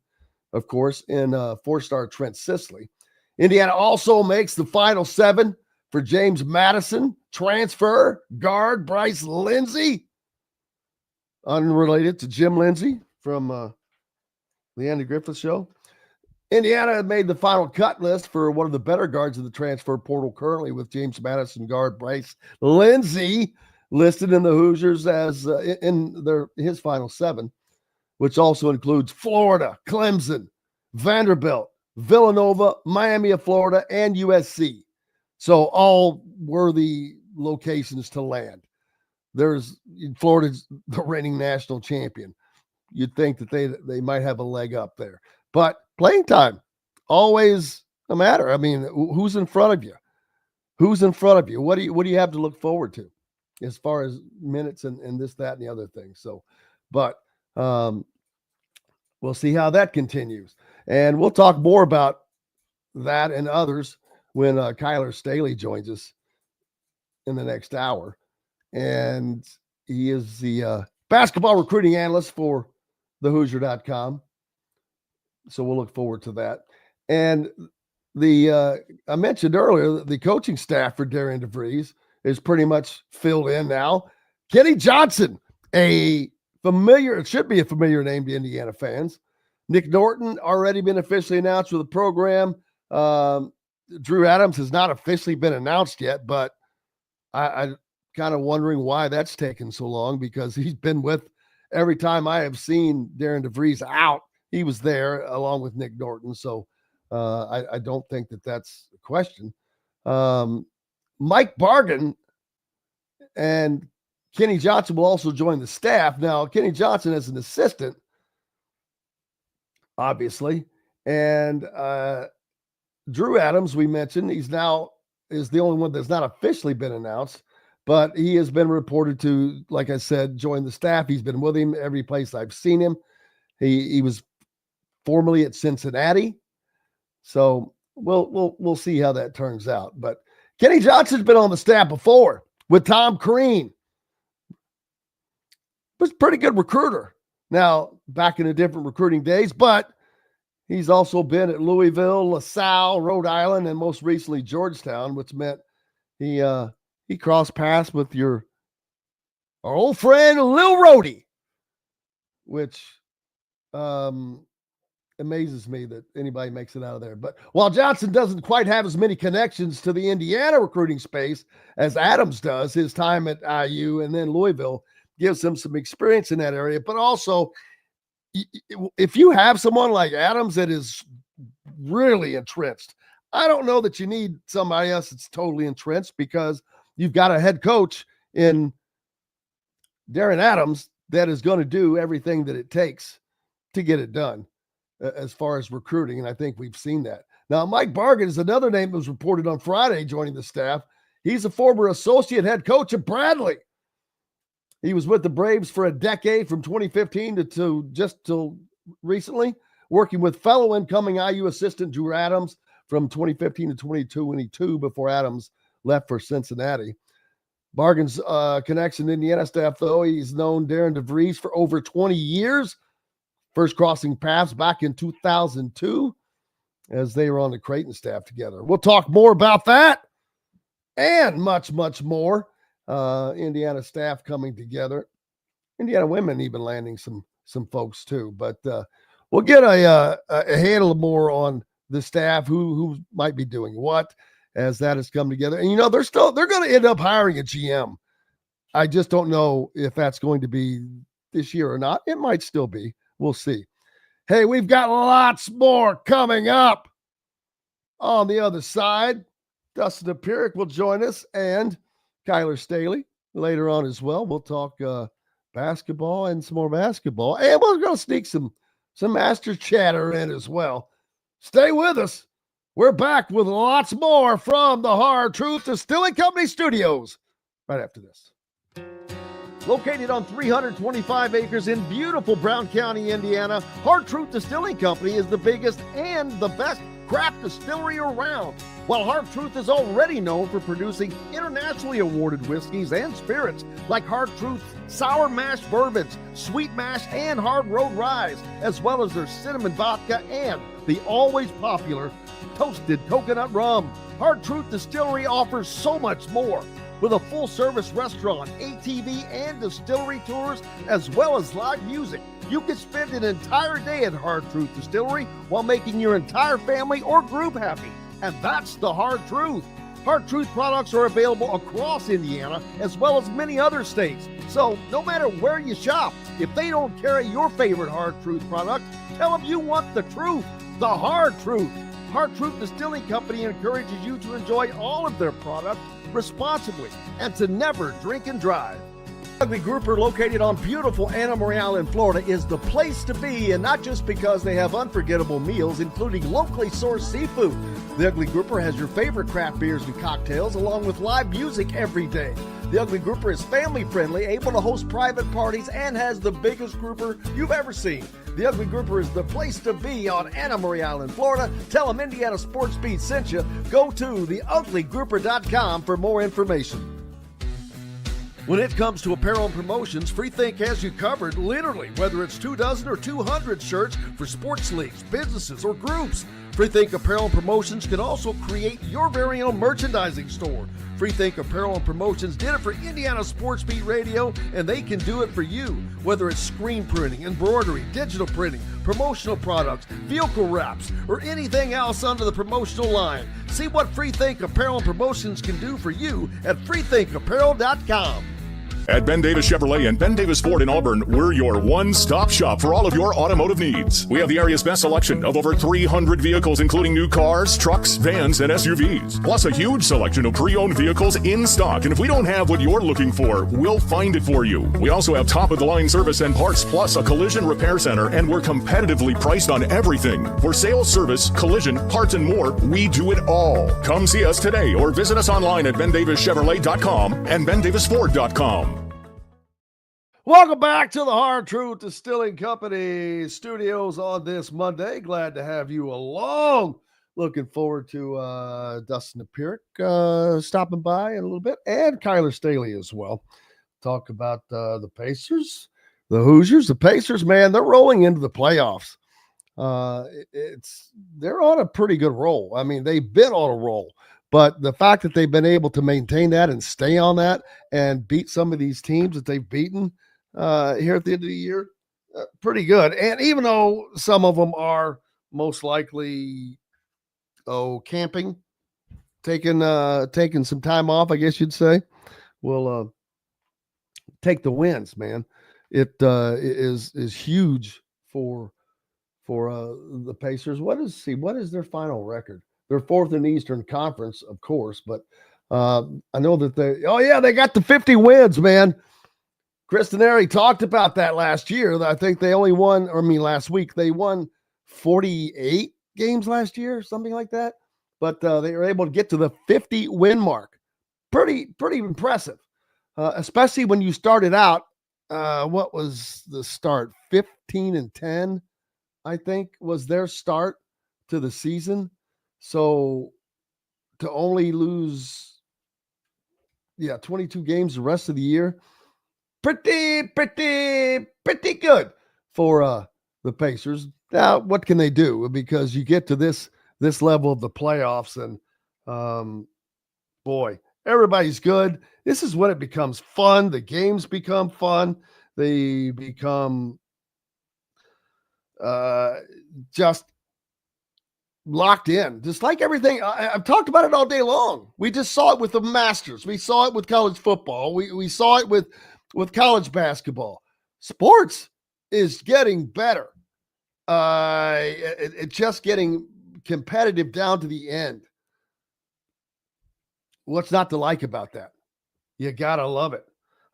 of course, in four-star Trent Sisley. Indiana also makes the final 7 for James Madison, transfer, guard Bryce Lindsey, unrelated to Jim Lindsey from the Andy Griffith Show. Indiana made the final cut list for one of the better guards of the transfer portal currently, with James Madison guard Bryce Lindsey listed in the Hoosiers as his final 7, which also includes Florida, Clemson, Vanderbilt, Villanova, Miami of Florida, and USC. So all worthy locations to land. Florida's the reigning national champion. You'd think that they might have a leg up there. But playing time, always a matter. I mean, who's in front of you? Who's in front of you? What do you have to look forward to as far as minutes and this, that, and the other thing? So, but we'll see how that continues. And we'll talk more about that and others when Kyler Staley joins us in the next hour. And he is the basketball recruiting analyst for thehoosier.com. So we'll look forward to that. And I mentioned earlier, the coaching staff for Darian DeVries is pretty much filled in now. Kenny Johnson, it should be a familiar name to Indiana fans. Nick Norton already been officially announced with the program. Drew Adams has not officially been announced yet, but I kind of wondering why that's taken so long, because he's been with every time I have seen Darian DeVries out, he was there along with Nick Norton. So I don't think that that's a question. Mike Bargan and Kenny Johnson will also join the staff. Now, Kenny Johnson is an assistant, obviously. And Drew Adams, we mentioned, is the only one that's not officially been announced, but he has been reported to, like I said, join the staff. He's been with him every place I've seen him. He was formerly at Cincinnati. So we'll see how that turns out. But Kenny Johnson's been on the staff before with Tom Crean. Was a pretty good recruiter. Now, back in the different recruiting days, but he's also been at Louisville, LaSalle, Rhode Island, and most recently Georgetown, which meant he crossed paths with our old friend Lil Rhodey, which amazes me that anybody makes it out of there. But while Johnson doesn't quite have as many connections to the Indiana recruiting space as Adams does, his time at IU and then Louisville gives him some experience in that area. But also, if you have someone like Adams that is really entrenched, I don't know that you need somebody else that's totally entrenched, because you've got a head coach in Darren Adams that is going to do everything that it takes to get it done as far as recruiting. And I think we've seen that. Now, Mike Bargan is another name that was reported on Friday joining the staff. He's a former associate head coach at Bradley. He was with the Braves for a decade, from 2015 to just till recently, working with fellow incoming IU assistant Drew Adams from 2015 to 2022 before Adams left for Cincinnati. Bargan's connection to Indiana staff, though, he's known Darian DeVries for over 20 years, first crossing paths back in 2002 as they were on the Creighton staff together. We'll talk more about that and much, much more. Indiana staff coming together, Indiana women even landing some folks too. But we'll get a handle more on the staff, who might be doing what, as that has come together. And they're going to end up hiring a GM. I just don't know if that's going to be this year or not. It might still be. We'll see. Hey, we've got lots more coming up on the other side. Dustin Dopirak will join us, and Kyler Staley later on as well. We'll talk basketball and some more basketball. And we're going to sneak some Master chatter in as well. Stay with us. We're back with lots more from the Hard Truth Distilling Company studios right after this. Located on 325 acres in beautiful Brown County, Indiana, Hard Truth Distilling Company is the biggest and the best craft distillery around. While Hard Truth is already known for producing internationally awarded whiskeys and spirits like Hard Truth's sour mash bourbons, sweet mash, and hard road ryes, as well as their cinnamon vodka and the always popular toasted coconut rum. Hard Truth Distillery offers so much more. With a full-service restaurant, ATV, and distillery tours, as well as live music, you can spend an entire day at Hard Truth Distillery while making your entire family or group happy. And that's the Hard Truth. Hard Truth products are available across Indiana, as well as many other states. So no matter where you shop, if they don't carry your favorite Hard Truth product, tell them you want the truth, the Hard Truth. Hard Truth Distilling Company encourages you to enjoy all of their products responsibly and to never drink and drive. Ugly Grouper, located on beautiful Anna Marie Island, Florida, is the place to be, and not just because they have unforgettable meals, including locally sourced seafood. The Ugly Grouper has your favorite craft beers and cocktails, along with live music every day. The Ugly Grouper is family-friendly, able to host private parties, and has the biggest grouper you've ever seen. The Ugly Grouper is the place to be on Anna Marie Island, Florida. Tell them Indiana Sports Beat sent you. Go to theuglygrouper.com for more information. When it comes to apparel and promotions, Freethink has you covered, literally, whether it's 24 or 200 shirts for sports leagues, businesses, or groups. Freethink Apparel and Promotions can also create your very own merchandising store. Freethink Apparel and Promotions did it for Indiana Sports Beat Radio, and they can do it for you. Whether it's screen printing, embroidery, digital printing, promotional products, vehicle wraps, or anything else under the promotional line. See what Freethink Apparel and Promotions can do for you at freethinkapparel.com. At Ben Davis Chevrolet and Ben Davis Ford in Auburn, we're your one-stop shop for all of your automotive needs. We have the area's best selection of over 300 vehicles, including new cars, trucks, vans, and SUVs. Plus a huge selection of pre-owned vehicles in stock. And if we don't have what you're looking for, we'll find it for you. We also have top-of-the-line service and parts, plus a collision repair center, and we're competitively priced on everything. For sales, service, collision, parts, and more, we do it all. Come see us today or visit us online at bendavischevrolet.com and bendavisford.com. Welcome back to the Hard Truth Distilling Company studios on this Monday. Glad to have you along. Looking forward to Dustin Dopirak stopping by in a little bit, and Kyler Staley as well. Talk about the Pacers, the Hoosiers. The Pacers, man, they're rolling into the playoffs. They're on a pretty good roll. I mean, they've been on a roll. But the fact that they've been able to maintain that and stay on that and beat some of these teams that they've beaten here at the end of the year, pretty good. And even though some of them are most likely camping, taking some time off, I guess you'd say, will take the wins, man. It is huge for the Pacers. What is their final record? They're fourth in the Eastern Conference, of course, but I know that they got the 50 wins, man. Chris Denari talked about that last year. I think they only last week, they won 48 games last year, something like that. But they were able to get to the 50 win mark. Pretty impressive, especially when you started out. What was the start? 15-10, I think, was their start to the season. So to only lose, 22 games the rest of the year, pretty good for the Pacers. Now, what can they do? Because you get to this level of the playoffs, and boy, everybody's good. This is when it becomes fun. The games become fun. They become just locked in, just like everything. I've talked about it all day long. We just saw it with the Masters. We saw it with college football. We saw it with college basketball. Sports is getting better. It's just getting competitive down to the end. What's not to like about that? You gotta love it.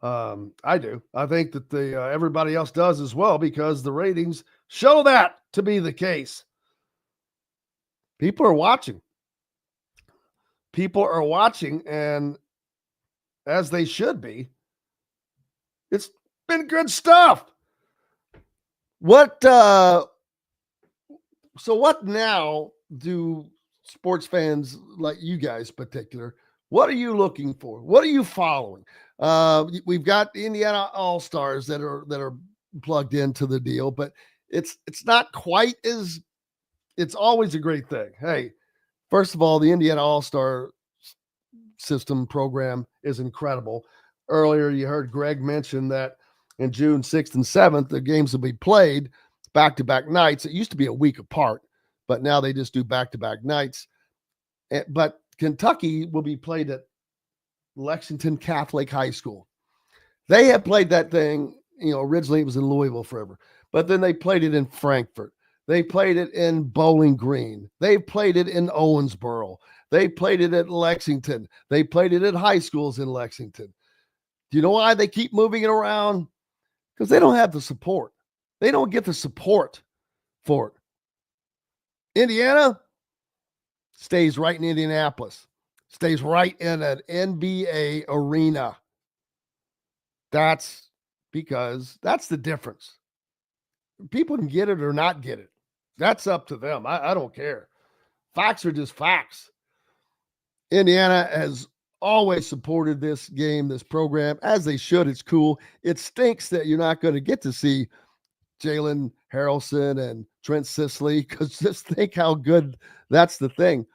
I do. I think that everybody else does as well, because the ratings show that to be the case. People are watching. And as they should be. It's been good stuff. So what now do sports fans like you guys in particular, what are you looking for? What are you following? We've got the Indiana All-Stars that are plugged into the deal, but it's not quite as, it's always a great thing. Hey, first of all, the Indiana All-Star system program is incredible. Earlier, you heard Greg mention that in June 6th and 7th, the games will be played back-to-back nights. It used to be a week apart, but now they just do back-to-back nights. But Kentucky will be played at Lexington Catholic High School. They have played that thing, originally it was in Louisville forever, but then they played it in Frankfurt. They played it in Bowling Green. They played it in Owensboro. They played it at Lexington. They played it at high schools in Lexington. Do you know why they keep moving it around? Because they don't have the support. They don't get the support for it. Indiana stays right in Indianapolis, stays right in an NBA arena. That's because that's the difference. People can get it or not get it. That's up to them. I don't care. Facts are just facts. Indiana has always supported this game, this program, as they should. It's cool. It stinks that you're not going to get to see Jalen Harrelson and Trent Sisley, because just think how good that's the thing,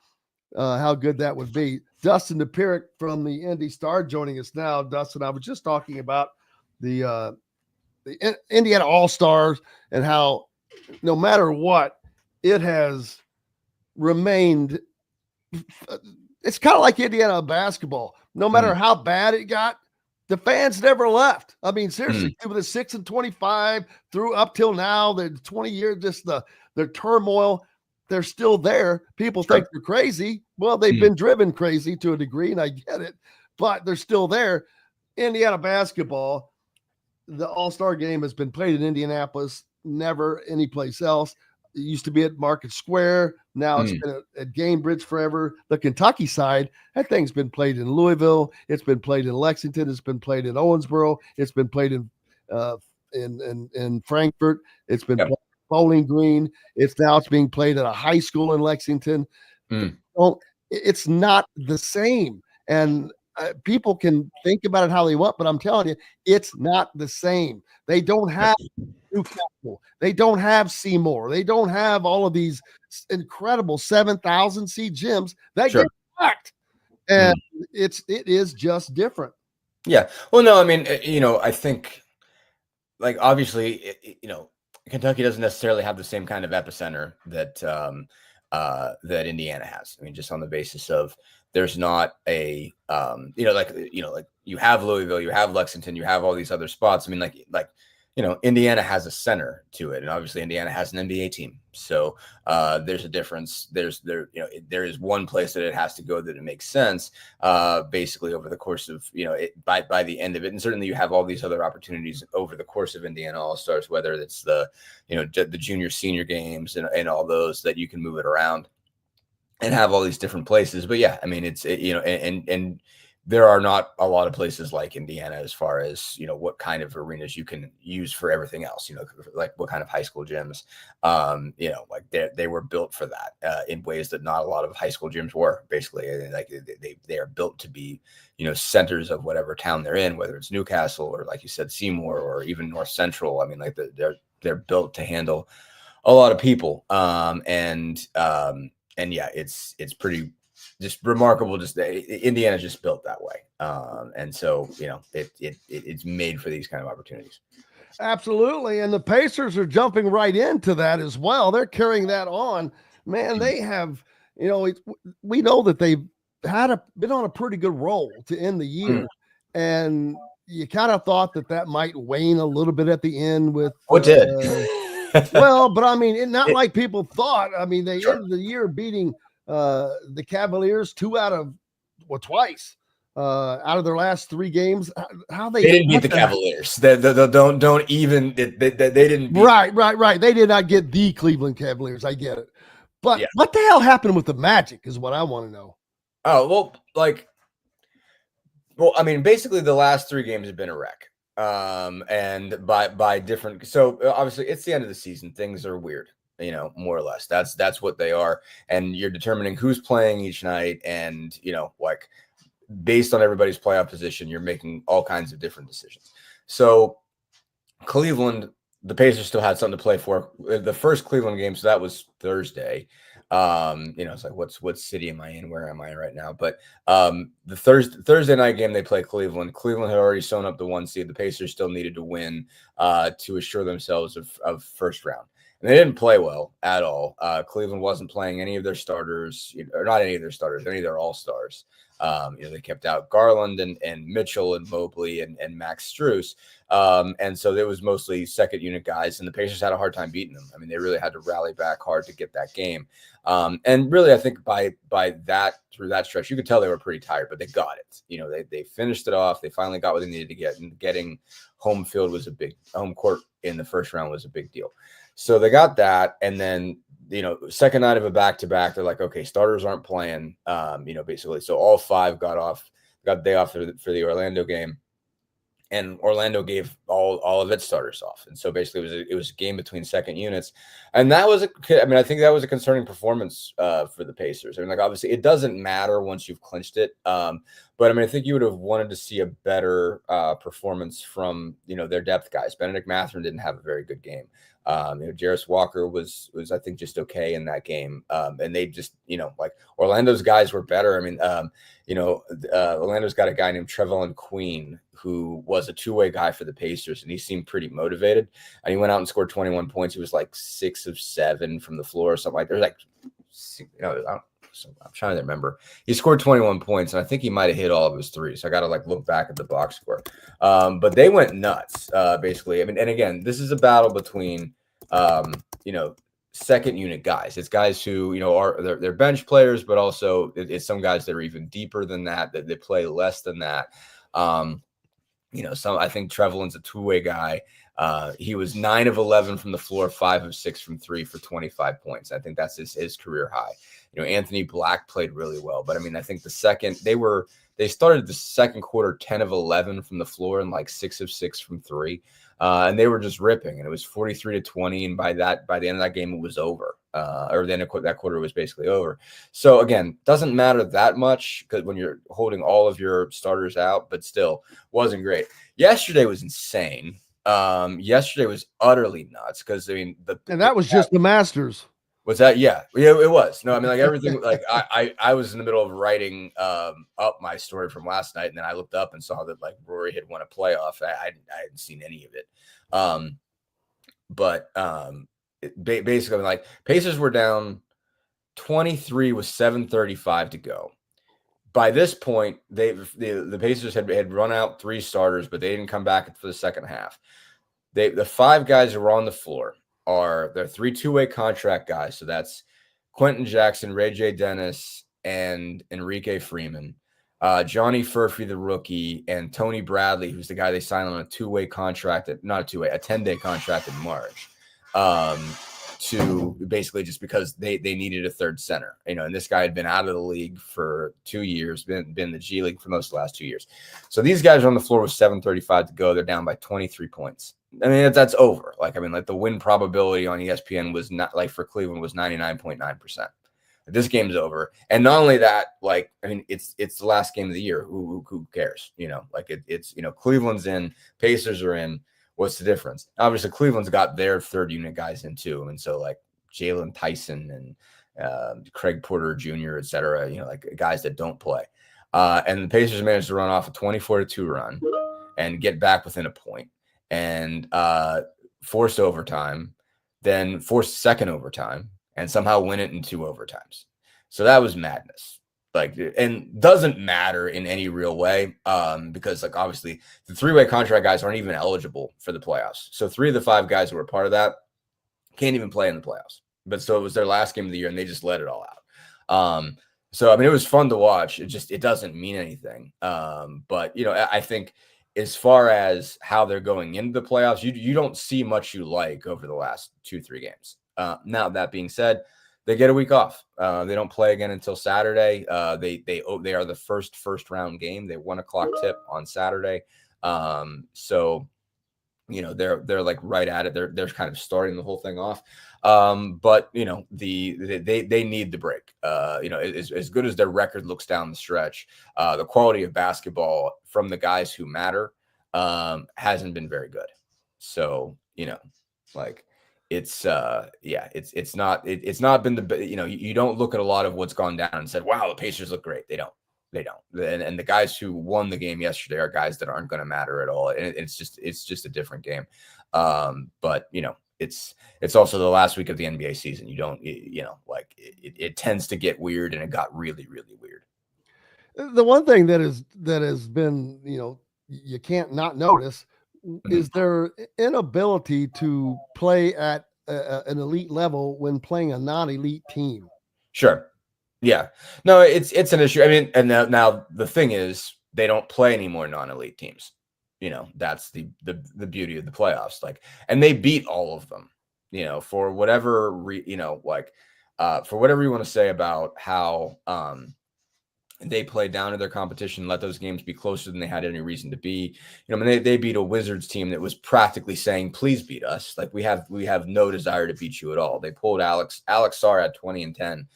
how good that would be. Dustin Dopirak from the Indy Star joining us now. Dustin, I was just talking about the Indiana All-Stars and how no matter what, it has remained. It's kind of like Indiana basketball. No matter how bad it got, the fans never left. I mean, seriously, with the 6-25 through up till now, the 20 years, just their turmoil, they're still there. People think they're crazy. Well, they've been driven crazy to a degree, and I get it, but they're still there. Indiana basketball, the All-Star game has been played in Indianapolis, never anyplace else. It used to be at Market Square. Now it's been at Gamebridge forever. The Kentucky side, that thing's been played in Louisville. It's been played in Lexington. It's been played in Owensboro. It's been played in Frankfurt. It's been played in Bowling Green. It's being played at a high school in Lexington. It's not the same. And people can think about it how they want, but I'm telling you, it's not the same. They don't have Newcastle. They don't have Seymour. They don't have all of these incredible 7,000 seat gyms that get packed. And it is just different. Yeah. Well, no, I mean, I think, like, obviously, Kentucky doesn't necessarily have the same kind of epicenter that that Indiana has. I mean, just on the basis of there's not a like you have Louisville, you have Lexington, you have all these other spots. I mean, like Indiana has a center to it, and obviously Indiana has an NBA team. So there's a difference. There is one place that it has to go that it makes sense. Basically, over the course of by the end of it, and certainly you have all these other opportunities over the course of Indiana All-Stars, whether it's the the junior senior games and all those that you can move it around and have all these different places. But yeah, I mean, it's and there are not a lot of places like Indiana as far as, what kind of arenas you can use for everything else, like what kind of high school gyms, like they were built for that in ways that not a lot of high school gyms were. Basically, like they are built to be, centers of whatever town they're in, whether it's Newcastle or, like you said, Seymour or even North Central. I mean, like they're built to handle a lot of people. And yeah, it's pretty just remarkable. Just Indiana just built that way, and so it's made for these kind of opportunities. Absolutely, and the Pacers are jumping right into that as well. They're carrying that on. Man, they have. We know that they've been on a pretty good roll to end the year, and you kind of thought that might wane a little bit at the end with what did. Well, but I mean, not like people thought. I mean, they ended the year beating the Cavaliers twice out of their last 3 games. How they didn't beat the Cavaliers. They didn't beat right. They did not get the Cleveland Cavaliers. I get it. But what the hell happened with the Magic is what I want to know. Oh, well, I mean, basically the last 3 games have been a wreck. And by different, so obviously it's the end of the season. Things are weird, more or less. That's what they are. And you're determining who's playing each night. And, like based on everybody's playoff position, you're making all kinds of different decisions. So Cleveland, the Pacers still had something to play for. The first Cleveland game, so that was Thursday. It's like, what city am I in? Where am I right now? But the Thursday night game, they play Cleveland. Cleveland had already sewn up the 1 seed. The Pacers still needed to win to assure themselves of first round. And they didn't play well at all. Cleveland wasn't playing any of their starters, or not any of their starters, any of their all-stars. They kept out Garland and Mitchell and Mobley and Max Strus. And so there was mostly second unit guys, and the Pacers had a hard time beating them. I mean, they really had to rally back hard to get that game. And really, I think by that, through that stretch, you could tell they were pretty tired, but they got it. They finished it off. They finally got what they needed to get, and getting home court in the first round was a big deal. So they got that. And then, second night of a back-to-back, they're like, okay, starters aren't playing, basically. So all 5 got the day off for the Orlando game. And Orlando gave all of its starters off. And so basically it was a game between second units. And that was I think that was a concerning performance for the Pacers. I mean, like, obviously it doesn't matter once you've clinched it. But I mean, I think you would have wanted to see a better performance from, their depth guys. Benedict Mathurin didn't have a very good game. Jarris Walker was I think just okay in that game. And they just, like Orlando's guys were better. I mean, Orlando's got a guy named Trevellyn Queen who was a two-way guy for the Pacers, and he seemed pretty motivated. And he went out and scored 21 points. He was like 6 of 7 from the floor or something like that. I'm trying to remember. He scored 21 points, and I think he might have hit all of his threes. So I got to look back at the box score. But they went nuts, basically. I mean, and again, this is a battle between, second unit guys. It's guys who, they're bench players, but also it's some guys that are even deeper than that they play less than that. I think Trevellyn's a two-way guy. He was 9 of 11 from the floor, 5 of 6 from 3 for 25 points. I think that's his career high. Anthony Black played really well, but I mean, I think they started the second quarter 10 of 11 from the floor and like 6 of 6 from 3. And they were just ripping, and it was 43-20. And by the end of that game, it was over. Or the end of that quarter was basically over. So again, doesn't matter that much because when you're holding all of your starters out, but still wasn't great. Yesterday was insane. Yesterday was utterly nuts because and that was just the Masters. Was that? Yeah, it was. No, I mean, like everything, like I was in the middle of writing up my story from last night, and then I looked up and saw that like Rory had won a playoff. I hadn't seen any of it. Basically, like Pacers were down 23 with 7:35 to go. By this point, the Pacers had run out 3 starters, but they didn't come back for the second half. The 5 guys who were on the floor they're 3 two-way contract guys. So that's Quentin Jackson, Ray J. Dennis, and Enrique Freeman, Johnny Furphy, the rookie, and Tony Bradley, who's the guy they signed on a 2-way contract, a 10-day contract in March, to basically just because they needed a third center, and this guy had been out of the league for 2 years, been in the G League for most of the last 2 years. So these guys are on the floor with 7:35 to go. They're down by 23 points. I mean, that's over. The win probability on ESPN was not for Cleveland was 99.9%. This game's over. And not only that, it's the last game of the year. Who cares? It's Cleveland's in, Pacers are in. What's the difference? Obviously, Cleveland's got their third unit guys in too. And so Jalen Tyson and Craig Porter Jr., et cetera, guys that don't play. And the Pacers managed to run off a 24-2 run and get back within a point. And forced overtime, then forced second overtime, and somehow win it in 2 overtimes. So that was madness. And doesn't matter in any real way because obviously the 3-way contract guys aren't even eligible for the playoffs. So 3 of the 5 guys who were part of that can't even play in the playoffs. But so it was their last game of the year, and they just let it all out. So I mean, it was fun to watch. It doesn't mean anything. But I think, as far as how they're going into the playoffs, you don't see much you like over the last 2-3 games. Now, that being said, they get a week off. They don't play again until Saturday. They are the first round game. They 1:00 tip on Saturday. So they're right at it. They're kind of starting the whole thing off. But they need the break. As good as their record looks down the stretch, the quality of basketball from the guys who matter hasn't been very good. So it's not been the you don't look at a lot of what's gone down and said, wow, the Pacers look great. They don't. And the guys who won the game yesterday are guys that aren't going to matter at all. And it's just a different game. But it's also the last week of the NBA season. It tends to get weird, and it got really, really weird. The one thing that has been, you can't not notice is their inability to play at an elite level when playing a non-elite team. Sure. Yeah. No, it's an issue. I mean, and now the thing is, they don't play any more non-elite teams. That's the beauty of the playoffs. And they beat all of them. For whatever for whatever you want to say about how they played down to their competition, let those games be closer than they had any reason to be. They beat a Wizards team that was practically saying, "Please beat us." We have no desire to beat you at all. They pulled Alex Sarr at 20 and 10.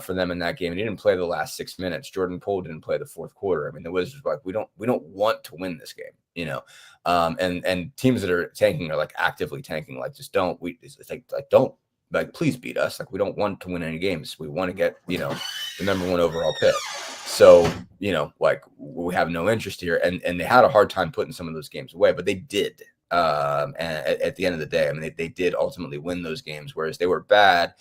for them in that game. And he didn't play the last 6 minutes. Jordan Poole didn't play the fourth quarter. I mean, the Wizards were like, we don't want to win this game, you know. And teams that are tanking are like actively tanking, like just don't. It's like don't, like, please beat us. Like, we don't want to win any games. We want to get, you know, the number 1 overall pick. So, you know, like, we have no interest here. And they had a hard time putting some of those games away, but they did. And at the end of the day, I mean, they did ultimately win those games, whereas they were bad.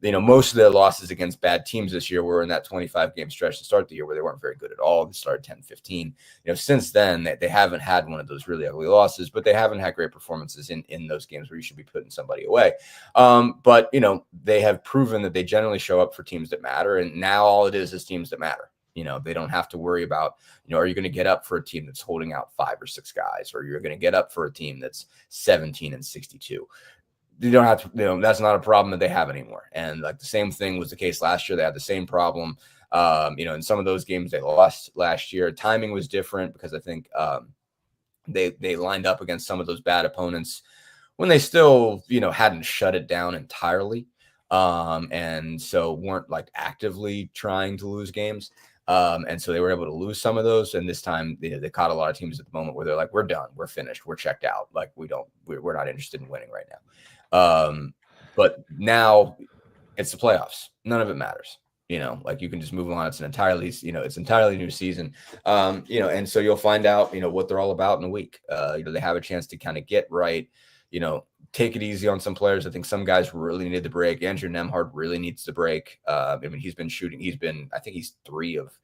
You know, most of their losses against bad teams this year were in that 25-game stretch to start the year where they weren't very good at all. They started 10-15. You know, since then, they haven't had one of those really ugly losses, but they haven't had great performances in those games where you should be putting somebody away. But, you know, they have proven that they generally show up for teams that matter, and now all it is teams that matter. You know, they don't have to worry about, you know, are you going to get up for a team that's holding out 5 or 6 guys, or you're going to get up for a team that's 17-62. You don't have to, you know, that's not a problem that they have anymore. And like the same thing was the case last year. They had the same problem. You know, in some of those games they lost last year, timing was different because I think they lined up against some of those bad opponents when they still, you know, hadn't shut it down entirely. And so weren't like actively trying to lose games. And so they were able to lose some of those. And this time they caught a lot of teams at the moment where they're like, we're done, we're finished, we're checked out. Like we're not interested in winning right now. But now it's the playoffs. None of it matters. You know, like you can just move on. It's an entirely new season. You know, and so you'll find out, you know, what they're all about in a week. You know, they have a chance to kind of get right, you know, take it easy on some players. I think some guys really need the break. Andrew Nembhard really needs the break. I mean, he's been shooting. I think he's 3 of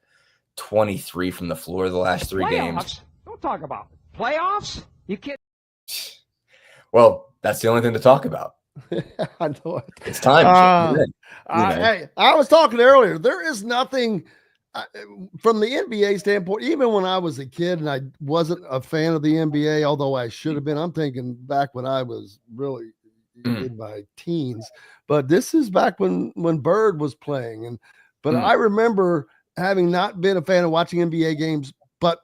23 from the floor the last 3 games. Don't talk about it. Playoffs? You kidding? Well, that's the only thing to talk about. I know it. It's time. Hey, I was talking earlier. There is nothing from the NBA standpoint. Even when I was a kid and I wasn't a fan of the NBA, although I should have been. I'm thinking back when I was really in my teens. But this is back when Bird was playing, but I remember having not been a fan of watching NBA games, but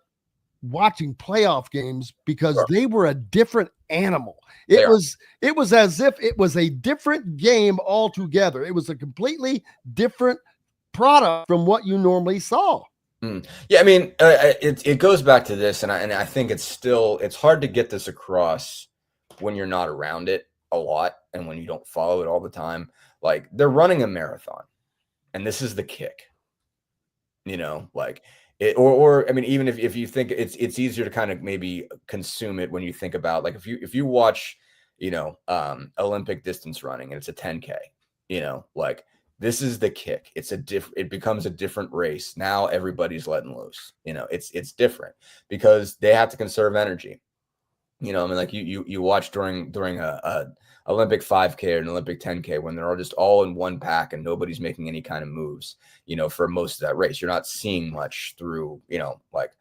watching playoff games because they were a different animal. It was as if it was a different game altogether. It was a completely different product from what you normally saw. Yeah, I mean, it goes back to this, and I think it's hard to get this across when you're not around it a lot and when you don't follow it all the time. Like, they're running a marathon, and this is the kick. You know, like it, or I mean, even if you think it's easier to kind of maybe consume it when you think about, like, if you watch, you know, Olympic distance running and it's a 10K, you know, like, this is the kick. It becomes a different race. Now everybody's letting loose. You know, it's different because they have to conserve energy. You know, I mean, like you watch during a Olympic 5K or an Olympic 10K when they're all in one pack and nobody's making any kind of moves, you know, for most of that race. You're not seeing much through, you know, like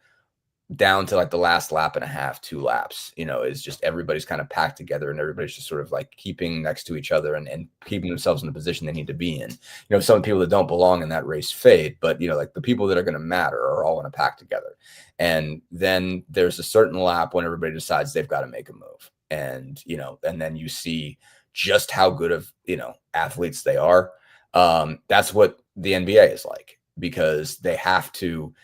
down to like the last lap and a half, 2 laps, you know, is just everybody's kind of packed together and everybody's just sort of like keeping next to each other and keeping themselves in the position they need to be in. You know, some people that don't belong in that race fade, but, you know, like the people that are going to matter are all in a pack together. And then there's a certain lap when everybody decides they've got to make a move. And, you know, and then you see just how good of, you know, athletes they are. That's what the NBA is like, because they have to,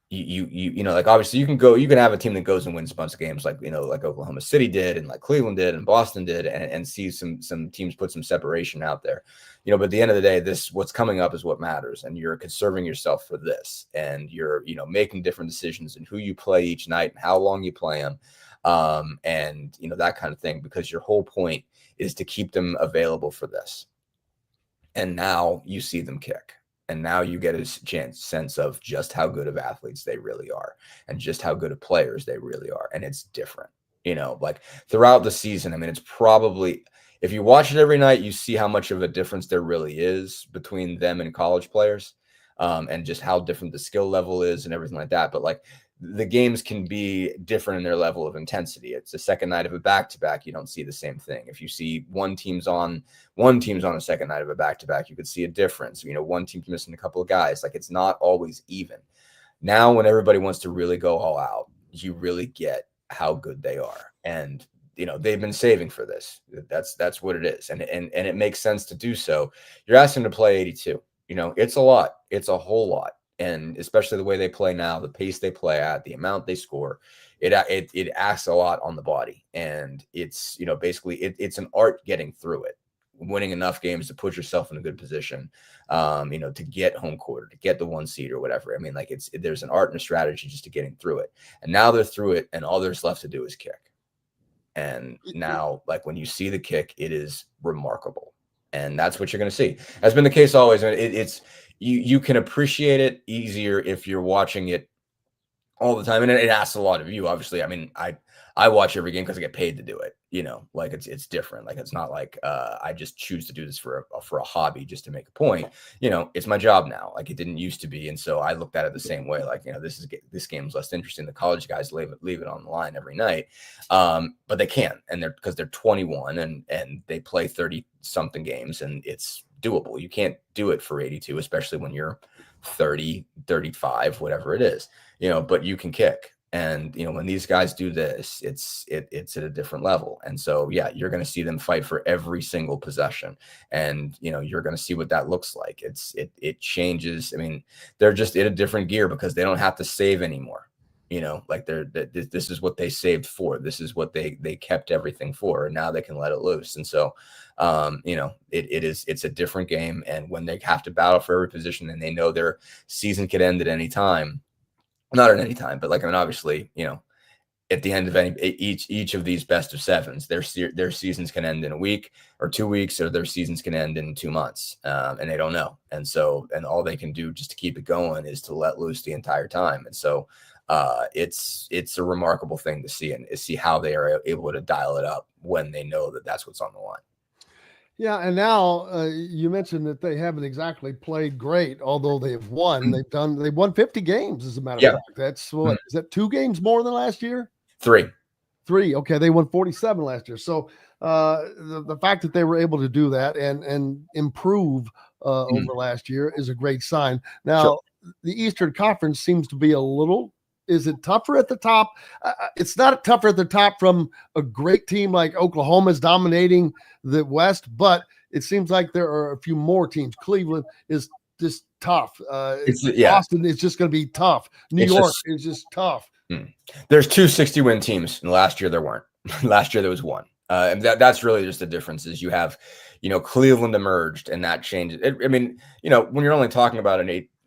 you know, like, obviously you can have a team that goes and wins a bunch of games, like, you know, like Oklahoma City did and like Cleveland did and Boston did, and see some teams put some separation out there, you know, but at the end of the day, what's coming up is what matters. And you're conserving yourself for this, and you're, you know, making different decisions in who you play each night and how long you play them. And, you know, that kind of thing, because your whole point is to keep them available for this. And now you see them kick. And now you get a sense of just how good of athletes they really are and just how good of players they really are. And it's different, you know, like throughout the season. I mean, it's probably, if you watch it every night, you see how much of a difference there really is between them and college players, and just how different the skill level is and everything like that. But like, the games can be different in their level of intensity. It's the second night of a back-to-back. You don't see the same thing. If you see one team's on a second night of a back-to-back, you could see a difference. You know, one team's missing a couple of guys. Like, it's not always even. Now, when everybody wants to really go all out, you really get how good they are. And, you know, they've been saving for this. That's what it is. And it makes sense to do so. You're asking them to play 82. It's a lot. It's a whole lot. And especially the way they play now, the pace they play at, the amount they score, it asks a lot on the body. And it's, basically it's an art getting through it, winning enough games to put yourself in a good position, to get home court, or to get the 1 seed or whatever. I mean, like there's an art and a strategy just to getting through it. And now they're through it, and all there's left to do is kick. And now, like when you see the kick, it is remarkable. And that's what you're going to see. That's been the case always. It's you can appreciate it easier if you're watching it all the time. And it asks a lot of you, obviously. I mean, I watch every game because I get paid to do it. Like it's different. Like it's not like I just choose to do this for a hobby just to make a point. It's my job now. Like it didn't used to be, and so I looked at it the same way. Like this game's less interesting. The college guys leave it on the line every night, but they can, and because they're 21 and they play 30 something games, and it's doable. You can't do it for 82, especially when you're 30, 35, whatever it is. But you can kick. And, when these guys do this, it's at a different level. And so, yeah, you're going to see them fight for every single possession. And, you're going to see what that looks like. It changes. I mean, they're just in a different gear because they don't have to save anymore. Like this is what they saved for. This is what they kept everything for. And now they can let it loose. And so, it's a different game. And when they have to battle for every position and they know their season could end at any time, not at any time, but obviously, at the end of each of these best of sevens, their seasons can end in a week or 2 weeks, or their seasons can end in 2 months, and they don't know. And so, and all they can do just to keep it going is to let loose the entire time. And so, it's a remarkable thing to see, and see how they are able to dial it up when they know that that's what's on the line. Yeah, and now you mentioned that they haven't exactly played great, although they have won. They've won 50 games, as a matter of fact. That's what is that 2 games more than last year? 3. Okay, they won 47 last year. So the fact that they were able to do that and improve over last year is a great sign. Now, the Eastern Conference seems to be a little. Is it tougher at the top? It's not tougher at the top from a great team like Oklahoma's dominating the West, but it seems like there are a few more teams. Cleveland is just tough. Boston is just going to be tough. New York is just tough. There's 2 60-win teams, and last year there weren't. Last year there was 1. And that's really just the difference. Is you have, Cleveland emerged, and that changed. When you're only talking about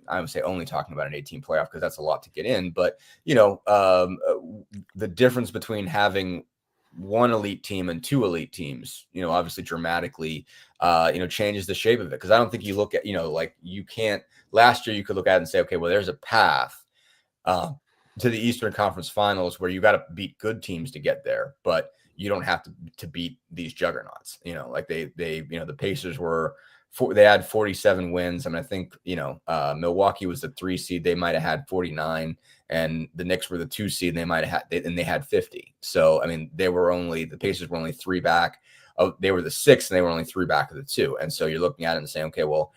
I would say only talking about an 18 playoff, because that's a lot to get in. But, the difference between having 1 elite team and 2 elite teams, obviously dramatically, changes the shape of it. Because I don't think you look at, like you can't. Last year you could look at it and say, okay, well, there's a path to the Eastern Conference Finals where you got to beat good teams to get there, but you don't have to beat these juggernauts. Like the Pacers were. They had 47 wins. I mean, I think, Milwaukee was the 3 seed. They might have had 49, and the Knicks were the 2 seed. And they might have had, and they had 50. So, I mean, the Pacers were only 3 back. They were the 6, and they were only 3 back of the 2. And so you're looking at it and saying, okay, well,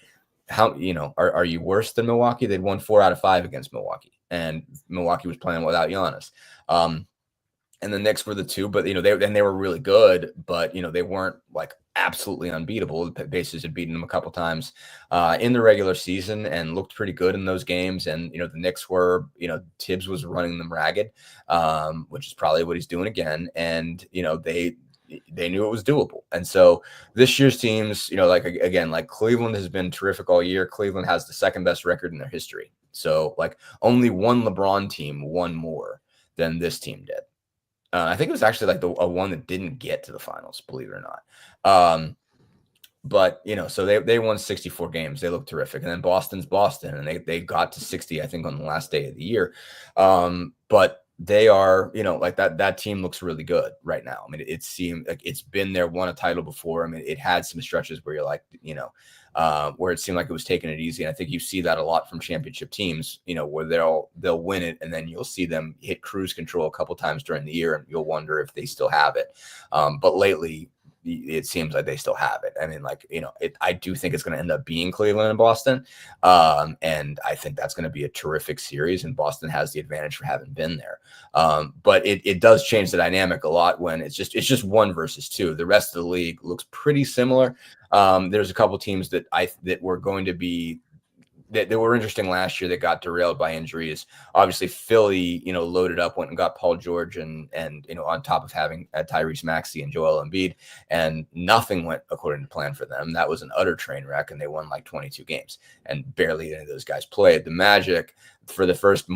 how, are you worse than Milwaukee? They'd won 4 out of 5 against Milwaukee, and Milwaukee was playing without Giannis. And the Knicks were the 2, but, they were really good, but, they weren't like absolutely unbeatable. The Pacers had beaten them a couple times in the regular season and looked pretty good in those games. And, the Knicks were, Tibbs was running them ragged, which is probably what he's doing again. And, they knew it was doable. And so this year's teams, like Cleveland has been terrific all year. Cleveland has the 2nd best record in their history. So only 1 LeBron team won more than this team did. I think it was actually a one that didn't get to the finals, believe it or not. But, so they won 64 games. They look terrific. And then Boston's Boston, and they got to 60, I think, on the last day of the year. But they are, that team looks really good right now. I mean, it seemed like it's been there, won a title before. I mean, it had some stretches where you're like, where it seemed like it was taking it easy. And I think you see that a lot from championship teams, where they'll win it, and then you'll see them hit cruise control a couple times during the year, and you'll wonder if they still have it. But lately, it seems like they still have it. I mean, I do think it's going to end up being Cleveland and Boston. And I think that's going to be a terrific series, and Boston has the advantage for having been there. But it does change the dynamic a lot when it's just 1 versus 2. The rest of the league looks pretty similar. There's a couple teams that were going to be they were interesting last year that got derailed by injuries. Obviously, Philly, loaded up, went and got Paul George and on top of having Tyrese Maxey and Joel Embiid, and nothing went according to plan for them. That was an utter train wreck, and they won like 22 games, and barely any of those guys played. The Magic, for the first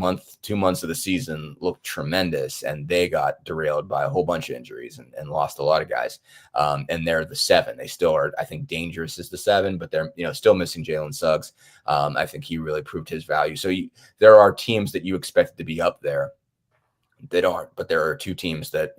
2 months of the season, looked tremendous, and they got derailed by a whole bunch of injuries and lost a lot of guys. And they're the 7. They still are, I think, dangerous as the 7, but they're still missing Jalen Suggs. I think he really proved his value. So there are teams that you expect to be up there that aren't, but there are 2 teams that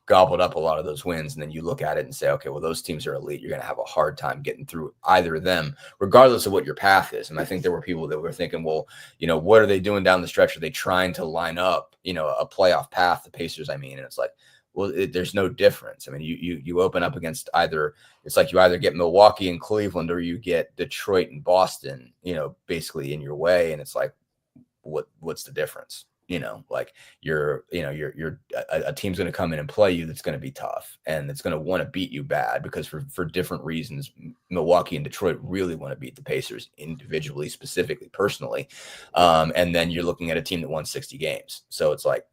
gobbled up a lot of those wins, and then you look at it and say, okay, well, those teams are elite. You're going to have a hard time getting through either of them, regardless of what your path is. And I think there were people that were thinking, well, what are they doing down the stretch? Are they trying to line up, a playoff path, the Pacers, and it's like, well, there's no difference. I mean, you open up against it's like you either get Milwaukee and Cleveland or you get Detroit and Boston, basically in your way. And it's like, what's the difference? You're a team's going to come in and play you that's going to be tough, and it's going to want to beat you bad because for different reasons. Milwaukee and Detroit really want to beat the Pacers individually, specifically, personally. And then you're looking at a team that won 60 games. So it's like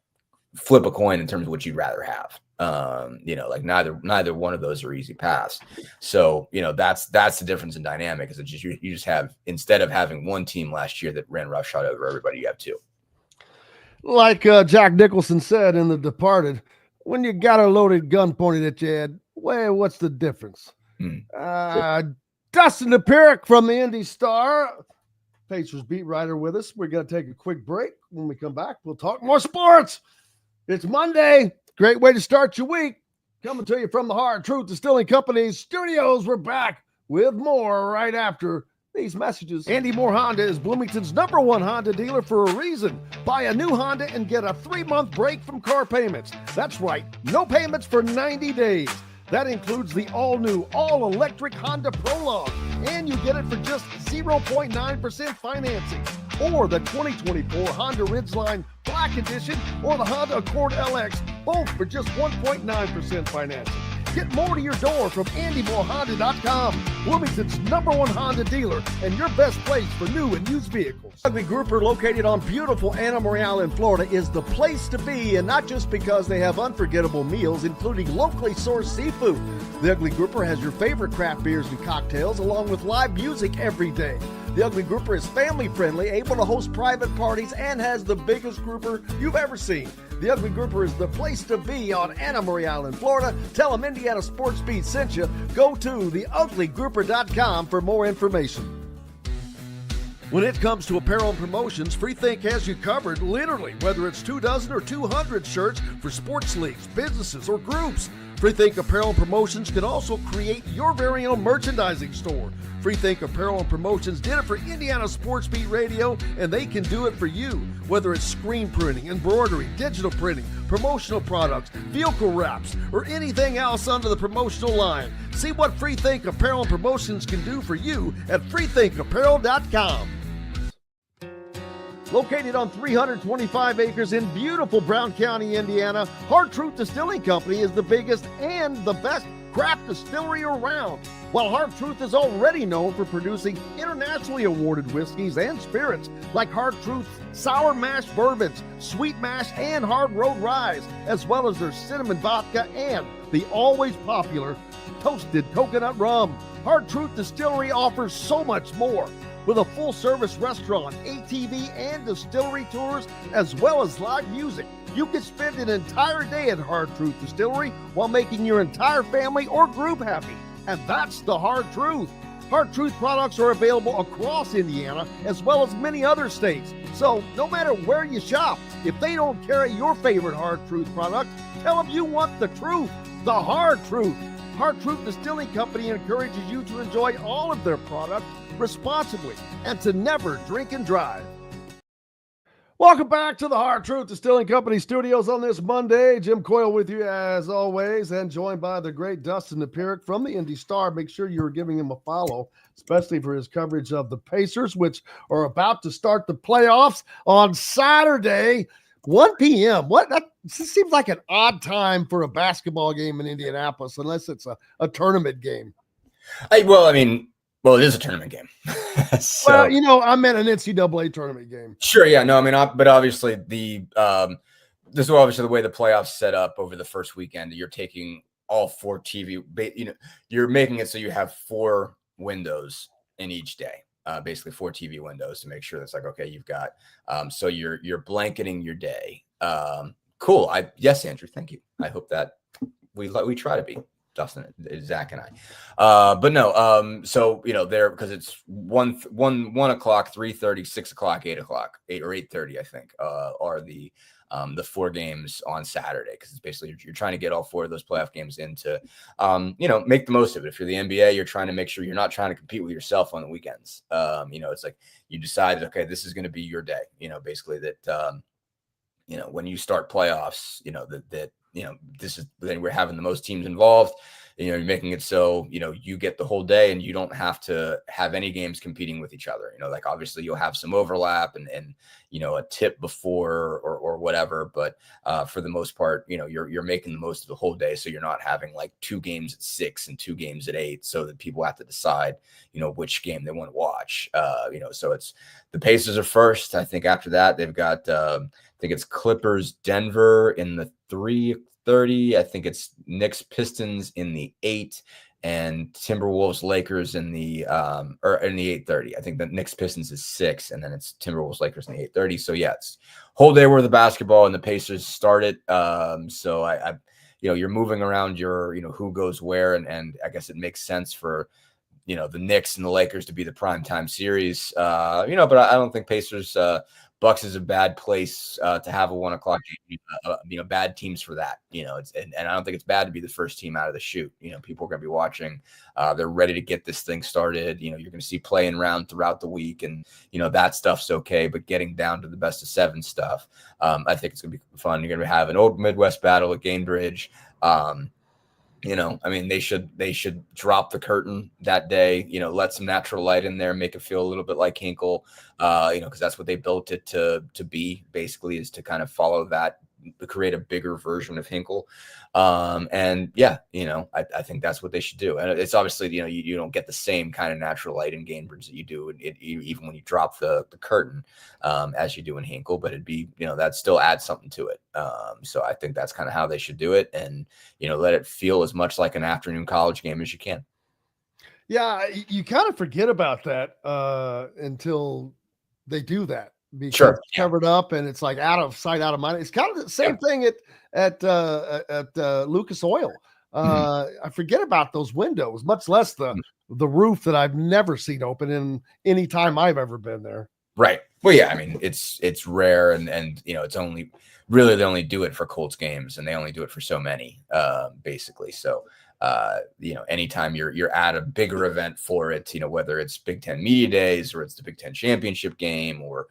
flip a coin in terms of what you'd rather have. Like neither one of those are easy paths. So, that's the difference in dynamic is that you just have, instead of having one team last year that ran roughshod over everybody, you have 2. Like Jack Nicholson said in The Departed, when you got a loaded gun pointed at your head, well, what's the difference? Dustin Dopirak from the Indy Star, Pacers beat writer with us. We're going to take a quick break. When we come back, we'll talk more sports. It's Monday. Great way to start your week. Coming to you from the Hard Truth Distilling Company studios. We're back with more right after these messages. Andy Moore Honda is Bloomington's #1 Honda dealer for a reason. Buy a new Honda and get a 3-month break from car payments. That's right, no payments for 90 days. That includes the all-new, all-electric Honda Prologue, and you get it for just 0.9% financing. Or the 2024 Honda Ridgeline Black Edition or the Honda Accord LX, both for just 1.9% financing. Get more to your door from AndyMooreHonda.com, Bloomington's #1 Honda dealer and your best place for new and used vehicles. Ugly Grouper, located on beautiful Anna Marie Island, Florida, is the place to be, and not just because they have unforgettable meals, including locally sourced seafood. The Ugly Grouper has your favorite craft beers and cocktails, along with live music every day. The Ugly Grouper is family-friendly, able to host private parties, and has the biggest grouper you've ever seen. The Ugly Grouper is the place to be on Anna Marie Island, Florida. Tell them Indiana Sports Beat sent you. Go to theuglygrouper.com for more information. When it comes to apparel and promotions, Freethink has you covered, literally, whether it's 24 or 200 shirts for sports leagues, businesses, or groups. Freethink Apparel and Promotions can also create your very own merchandising store. Freethink Apparel and Promotions did it for Indiana Sports Beat Radio, and they can do it for you. Whether it's screen printing, embroidery, digital printing, promotional products, vehicle wraps, or anything else under the promotional line. See what Freethink Apparel and Promotions can do for you at freethinkapparel.com. Located on 325 acres in beautiful Brown County, Indiana, Hard Truth Distilling Company is the biggest and the best craft distillery around. While Hard Truth is already known for producing internationally awarded whiskeys and spirits like Hard Truth's sour mash bourbons, sweet mash, and hard road ryes, as well as their cinnamon vodka and the always popular toasted coconut rum. Hard Truth Distillery offers so much more. With a full-service restaurant, ATV, and distillery tours, as well as live music, you can spend an entire day at Hard Truth Distillery while making your entire family or group happy. And that's the Hard Truth. Hard Truth products are available across Indiana, as well as many other states. So no matter where you shop, if they don't carry your favorite Hard Truth product, tell them you want the truth, the Hard Truth. Hard Truth Distilling Company encourages you to enjoy all of their products responsibly and to never drink and drive. Welcome back to the Hard Truth Distilling Company studios on this Monday. Jim Coyle with you as always, and joined by the great Dustin Dopirak from the Indy Star. Make sure you're giving him a follow, especially for his coverage of the Pacers, which are about to start the playoffs on Saturday, 1 p.m. That seems like an odd time for a basketball game in Indianapolis, unless it's a tournament game. Well, it is a tournament game. So, Well, you know, I meant an NCAA tournament game. sure, yeah, no, I mean, but obviously this is obviously the way the playoffs set up over the first weekend. You're taking all 4 TV, you're making it so you have 4 windows in each day, basically 4 TV windows to make sure that's like, okay, you've got, so you're blanketing your day. Cool. Yes, Andrew, thank you. I hope that we try to be. Dustin, Zach, and I, but no. So there, because it's 1 o'clock, 3:30, 6 o'clock, 8 o'clock, 8 or 8:30, I think, are the 4 games on Saturday, because it's basically you're trying to get all 4 of those playoff games into, make the most of it. If you're the NBA, you're trying to make sure you're not trying to compete with yourself on the weekends. It's like you decided, okay, this is going to be your day. Basically that, when you start playoffs, this is then we're having the most teams involved. You're making it so, you get the whole day and you don't have to have any games competing with each other. Like obviously you'll have some overlap and a tip before or whatever. But for the most part, you're making the most of the whole day. So you're not having like 2 games at 6 and 2 games at 8 so that people have to decide, which game they want to watch. So it's the Pacers are first. I think after that, they've got, I think it's Clippers, Denver in the 3:30. I think it's Knicks, Pistons in the 8, and Timberwolves, Lakers in the or in the 8:30. I think the Knicks, Pistons is 6, and then it's Timberwolves, Lakers in the 8:30. So yeah, it's whole day where the basketball and the Pacers started. So I you're moving around your who goes where, and I guess it makes sense for the Knicks and the Lakers to be the primetime series. But I don't think Pacers. Bucks is a bad place to have a 1 o'clock game. Bad teams for that. And I don't think it's bad to be the first team out of the chute. People are going to be watching. They're ready to get this thing started. You're going to see playing around throughout the week, and that stuff's okay. But getting down to the best of 7 stuff, I think it's going to be fun. You're going to have an old Midwest battle at Gainbridge. They should drop the curtain that day, let some natural light in there, make it feel a little bit like Hinkle, because that's what they built it to be, basically, is to kind of follow that, create a bigger version of Hinkle. I think that's what they should do. And it's obviously, you don't get the same kind of natural light in Gainbridge that you do even when you drop the curtain, as you do in Hinkle, but it'd be, that still adds something to it. So I think that's kind of how they should do it, and, let it feel as much like an afternoon college game as you can. Yeah, you kind of forget about that until they do that, because Sure. it's covered up and it's like out of sight, out of mind. It's kind of the same thing at Lucas Oil. I forget about those windows, much less the roof that I've never seen open in any time I've ever been there. Right. Well, yeah, I mean, it's rare, and it's only really, they only do it for Colts games, and they only do it for so many, basically. So, anytime you're at a bigger event for it, whether it's Big Ten Media Days or it's the Big Ten Championship game or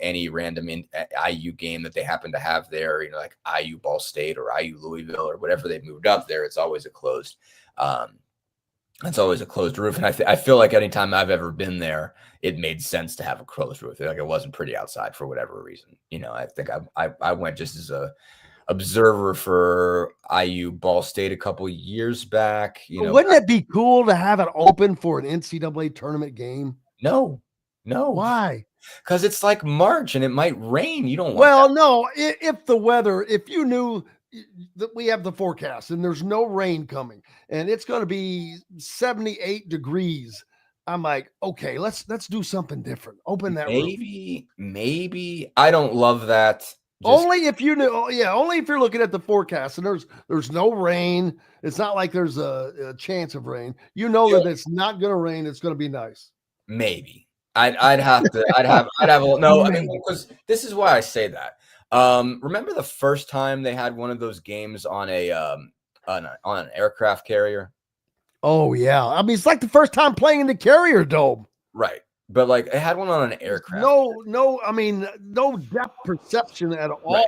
any random IU game that they happen to have there, like IU Ball State or IU Louisville or whatever they've moved up there, it's always a closed. It's always a closed roof, and I feel like anytime I've ever been there, it made sense to have a closed roof. Like it wasn't pretty outside for whatever reason. I think I went just as a observer for IU Ball State a couple years back. Wouldn't it be cool to have it open for an NCAA tournament game? No. Why? Because it's like March and it might rain. You don't want Well, that. no. If you knew that we have the forecast and there's no rain coming and it's going to be 78 degrees, I'm like, okay, let's do something different. Open that roof. Maybe. I don't love that. Only if you know, only if you're looking at the forecast and there's no rain. It's not like there's a chance of rain. That it's not going to rain. It's going to be nice. Maybe I'd have a no. I mean, because this is why I say that. Remember the first time they had one of those games on on an aircraft carrier? Oh yeah, I mean it's like the first time playing in the Carrier Dome, right? But like it had one on an aircraft. No, I mean no depth perception at all. Right.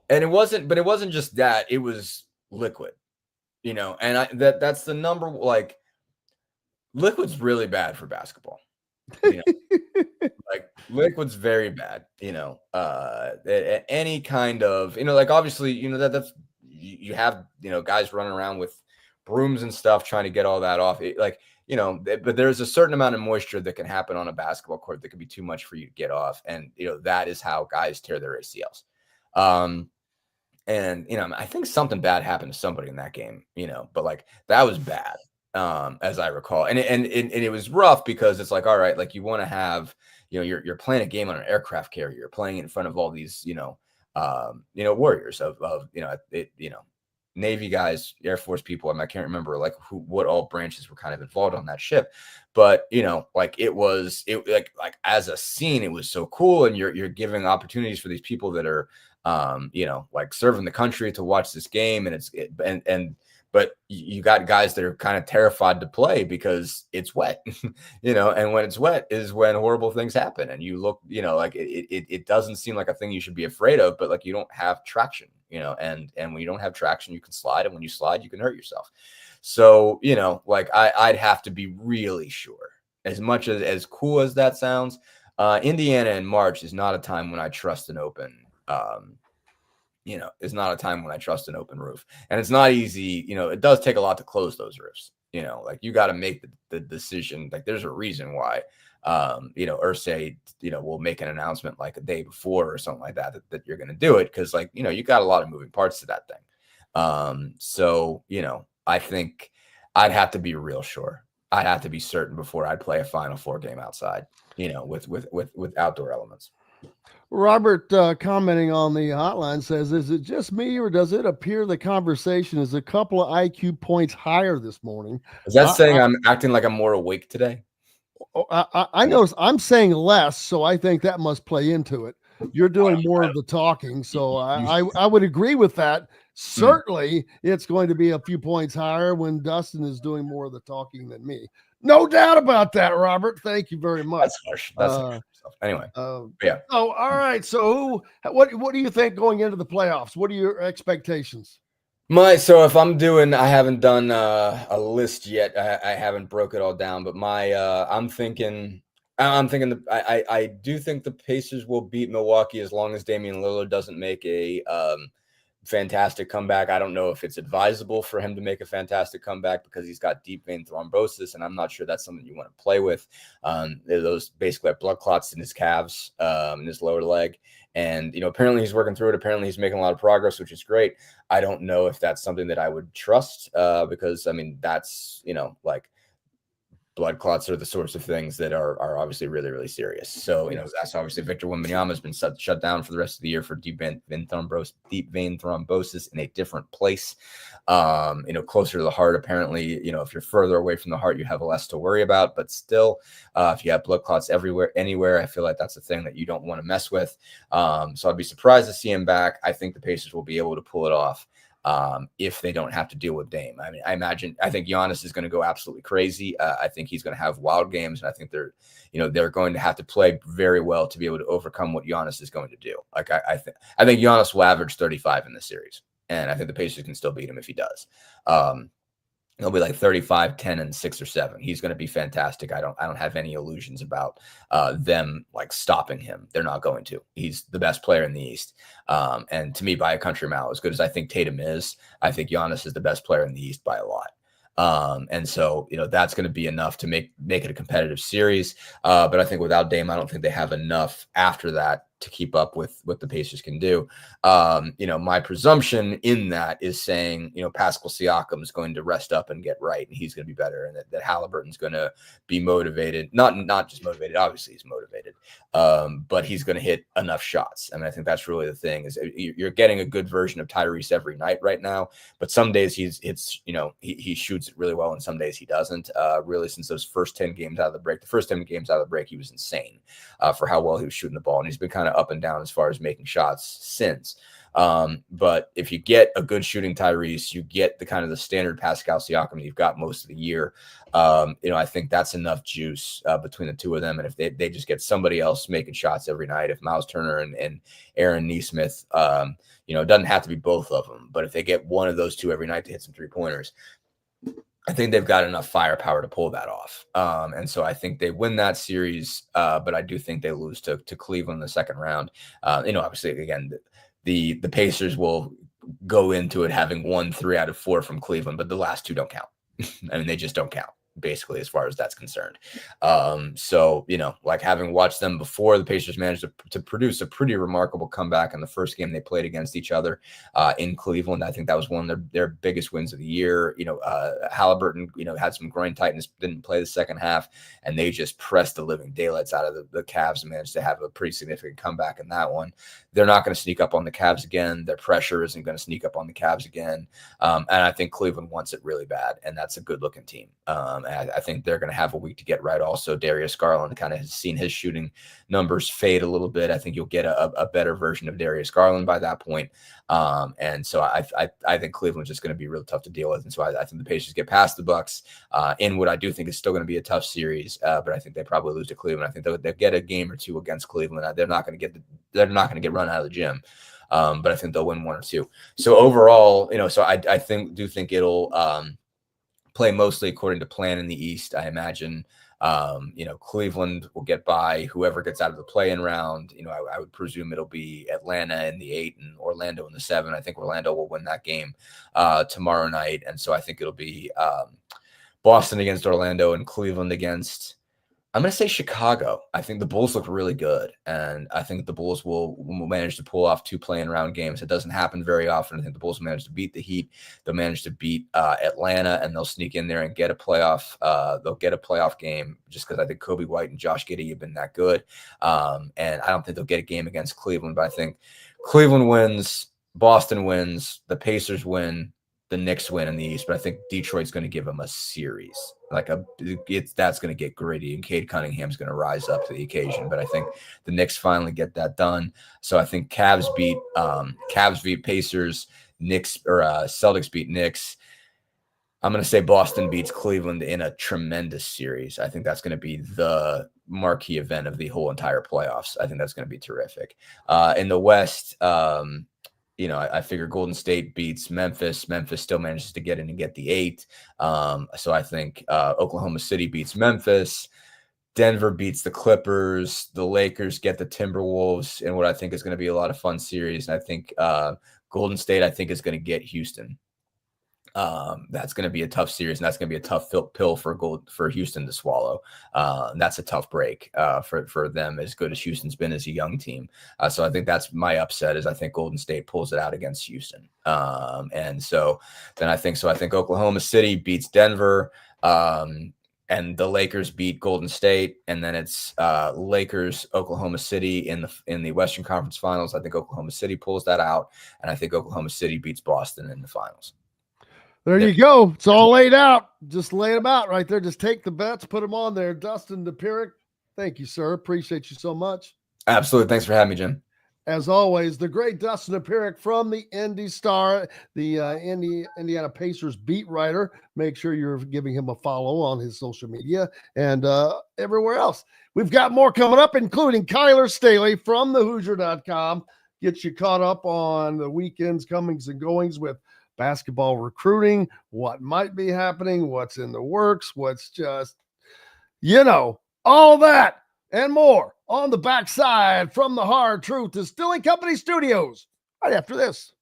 And it wasn't just that; it was liquid, And that's the number. Like liquid's really bad for basketball. Like liquid's very bad. Any kind of like obviously that's you have guys running around with brooms and stuff trying to get all that off. Like but there's a certain amount of moisture that can happen on a basketball court that can be too much for you to get off. And, that is how guys tear their ACLs. And, I think something bad happened to somebody in that game, but like that was bad, as I recall. And it was rough because it's like, all right, like you want to have, you're playing a game on an aircraft carrier, you're playing in front of all these, warriors of Navy guys, Air Force people. I can't remember like what all branches were kind of involved on that ship, but like it like as a scene, it was so cool. And you're giving opportunities for these people that are, like serving the country to watch this game. And but you got guys that are kind of terrified to play because it's wet, and when it's wet is when horrible things happen. And you look, like it doesn't seem like a thing you should be afraid of, but like you don't have traction, and when you don't have traction, you can slide. And when you slide, you can hurt yourself. So, like I'd have to be really sure. As much as cool as that sounds, Indiana in March is not a time when I trust an open, is not a time when I trust an open roof. And it's not easy. It does take a lot to close those roofs. Like you got to make the decision. Like there's a reason why, Irsay, will make an announcement like a day before or something like that you're going to do it. Cause like, you got a lot of moving parts to that thing. So, I think I'd have to be real sure. I'd have to be certain before I'd play a Final Four game outside, with outdoor elements. Robert, commenting on the hotline, says, is it just me or does it appear the conversation is a couple of IQ points higher this morning? Is that saying I'm acting like I'm more awake today? I notice I'm saying less, so I think that must play into it. You're doing more of the talking, so I would agree with that. Certainly, it's going to be a few points higher when Dustin is doing more of the talking than me. No doubt about that, Robert. Thank you very much. That's harsh. That's harsh. Anyway, yeah. Oh, all right. So, what do you think going into the playoffs? What are your expectations? So if I haven't done a list yet. I haven't broke it all down, but I'm thinking I do think the Pacers will beat Milwaukee as long as Damian Lillard doesn't make a fantastic comeback. I don't know if it's advisable for him to make a fantastic comeback because he's got deep vein thrombosis, and I'm not sure that's something you want to play with. Those basically have blood clots in his calves, in his lower leg. And, apparently he's working through it. Apparently he's making a lot of progress, which is great. I don't know if that's something that I would trust because, that's, like blood clots are the sorts of things that are obviously really, really serious. So, that's obviously Victor Wembanyama has been shut down for the rest of the year for deep vein thrombosis in a different place, closer to the heart. Apparently, if you're further away from the heart, you have less to worry about. But still, if you have blood clots anywhere, I feel like that's a thing that you don't want to mess with. So I'd be surprised to see him back. I think the Pacers will be able to pull it off. If they don't have to deal with Dame. I think Giannis is going to go absolutely crazy. I think he's going to have wild games, and I think they're going to have to play very well to be able to overcome what Giannis is going to do. Like I think Giannis will average 35 in this series, and I think the Pacers can still beat him if he does. He'll be like 35, 10, and 6 or 7. He's going to be fantastic. I don't have any illusions about them like stopping him. They're not going to. He's the best player in the East. And to me, by a country mile, as good as I think Tatum is, I think Giannis is the best player in the East by a lot. And so, that's going to be enough to make it a competitive series. But I think without Dame, I don't think they have enough after that to keep up with what the Pacers can do. My presumption in that is saying, Pascal Siakam is going to rest up and get right, and he's going to be better, and that Halliburton's going to be motivated, not just motivated. Obviously he's motivated, but he's going to hit enough shots. I think that's really the thing is you're getting a good version of Tyrese every night right now, but some days he shoots it really well, and some days he doesn't. Really, since those first 10 games out of the break, he was insane for how well he was shooting the ball, and he's been kind of up and down as far as making shots since. But if you get a good shooting Tyrese, you get the standard Pascal Siakam that you've got most of the year. I think that's enough juice between the two of them. And if they just get somebody else making shots every night, if Miles Turner and Aaron Nesmith, it doesn't have to be both of them, but if they get one of those two every night to hit some 3-pointers, I think they've got enough firepower to pull that off. And so I think they win that series, but I do think they lose to Cleveland in the second round. Obviously, again, the Pacers will go into it having won 3 out of 4 from Cleveland, but the last 2 don't count. They just don't count. basically, as far as that's concerned. So, like having watched them before, the Pacers managed to produce a pretty remarkable comeback in the first game they played against each other in Cleveland. I think that was one of their biggest wins of the year. Halliburton, had some groin tightness, didn't play the second half, and they just pressed the living daylights out of the Cavs and managed to have a pretty significant comeback in that one. They're not going to sneak up on the Cavs again. Their pressure isn't going to sneak up on the Cavs again. And I think Cleveland wants it really bad, and that's a good-looking team. I think they're going to have a week to get right. Also, Darius Garland kind of has seen his shooting numbers fade a little bit. I think you'll get a better version of Darius Garland by that point. And so I think Cleveland's just going to be really tough to deal with. And so I think the Pacers get past the Bucks in what I do think is still going to be a tough series. But I think they probably lose to Cleveland. I think they'll get a game or two against Cleveland. They're not going to get run out of the gym. But I think they'll win one or two. So overall, so I do think it'll play mostly according to plan in the East. I imagine, Cleveland will get by whoever gets out of the play-in round. I would presume it'll be Atlanta in the 8 and Orlando in the 7. I think Orlando will win that game tomorrow night. And so I think it'll be Boston against Orlando and Cleveland against, I'm going to say Chicago. I think the Bulls look really good, and I think the Bulls will manage to pull off 2 play-in round games. It doesn't happen very often. I think the Bulls will manage to beat the Heat. They'll manage to beat Atlanta, and they'll sneak in there and get a playoff. They'll get a playoff game just because I think Kobe White and Josh Giddey have been that good. And I don't think they'll get a game against Cleveland, but I think Cleveland wins, Boston wins, the Pacers win, the Knicks win in the East, but I think Detroit's going to give them a series. That's going to get gritty, and Cade Cunningham's going to rise up to the occasion. But I think the Knicks finally get that done. So I think Cavs beat Pacers, Knicks or Celtics beat Knicks. I'm going to say Boston beats Cleveland in a tremendous series. I think that's going to be the marquee event of the whole entire playoffs. I think that's going to be terrific. In the West, I figure Golden State beats Memphis. Memphis still manages to get in and get the 8. So I think Oklahoma City beats Memphis. Denver beats the Clippers. The Lakers get the Timberwolves in what I think is going to be a lot of fun series. And I think Golden State, is going to get Houston. That's going to be a tough series, and that's going to be a tough pill for Houston to swallow. That's a tough break for them, as good as Houston's been as a young team. So I think that's my upset, is I think Golden State pulls it out against Houston. And so then I think Oklahoma City beats Denver, and the Lakers beat Golden State, and then it's Lakers, Oklahoma City in the Western Conference Finals. I think Oklahoma City pulls that out, and I think Oklahoma City beats Boston in the finals. There you go. It's all laid out. Just lay them out right there. Just take the bets, put them on there. Dustin Dopirak, thank you, sir. Appreciate you so much. Absolutely. Thanks for having me, Jim. As always, the great Dustin Dopirak from the Indy Star, the Indiana Pacers beat writer. Make sure you're giving him a follow on his social media and everywhere else. We've got more coming up, including Kyler Staley from thehoosier.com. Gets you caught up on the weekend's comings and goings with basketball recruiting, what might be happening, what's in the works, what's just, all that and more on the backside from the Hard Truth Distilling Company Studios right after this.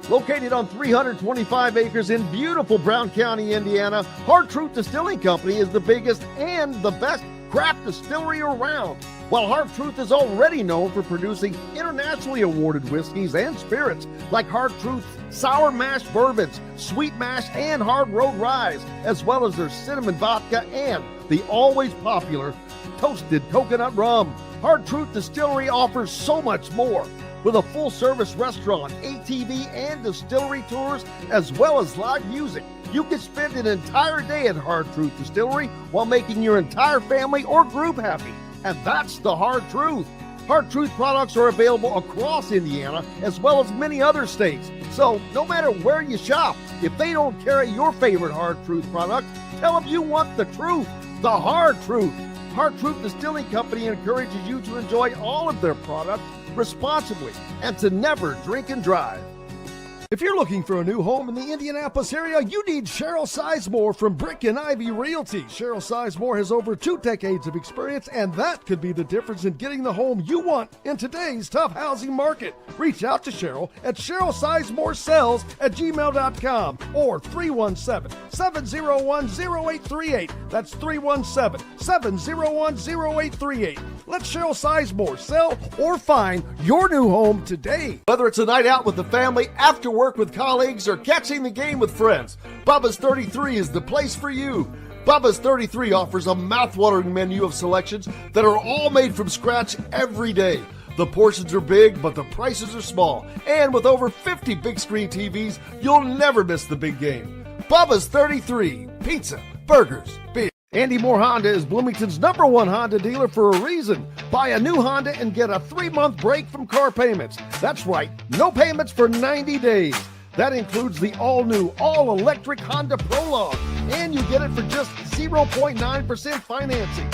Located on 325 acres in beautiful Brown County, Indiana, Hard Truth Distilling Company is the biggest and the best craft distillery around. While Hard Truth is already known for producing internationally awarded whiskeys and spirits like Hard Truth Sour Mash Bourbons, Sweet Mash, and Hard Road Ryes, as well as their cinnamon vodka and the always popular Toasted Coconut Rum. Hard Truth Distillery offers so much more. With a full-service restaurant, ATV, and distillery tours, as well as live music, you can spend an entire day at Hard Truth Distillery while making your entire family or group happy. And that's the Hard Truth. Hard Truth products are available across Indiana as well as many other states. So no matter where you shop, if they don't carry your favorite Hard Truth product, tell them you want the truth, the Hard Truth. Hard Truth Distilling Company encourages you to enjoy all of their products responsibly and to never drink and drive. If you're looking for a new home in the Indianapolis area, you need Cheryl Sizemore from Brick and Ivy Realty. Cheryl Sizemore has over 2 decades of experience, and that could be the difference in getting the home you want in today's tough housing market. Reach out to Cheryl at CherylSizemoreSells@gmail.com or 317-701-0838. That's 317-701-0838. Let Cheryl Sizemore sell or find your new home today. Whether it's a night out with the family, after work with colleagues, or catching the game with friends, Bubba's 33 is the place for you. Bubba's 33 offers a mouthwatering menu of selections that are all made from scratch every day. The portions are big, but the prices are small. And with over 50 big screen TVs, you'll never miss the big game. Bubba's 33, pizza, burgers, beer. Andy Moore Honda is Bloomington's #1 Honda dealer for a reason. Buy a new Honda and get a 3-month break from car payments. That's right, no payments for 90 days. That includes the all-new, all-electric Honda Prologue, and you get it for just 0.9% financing.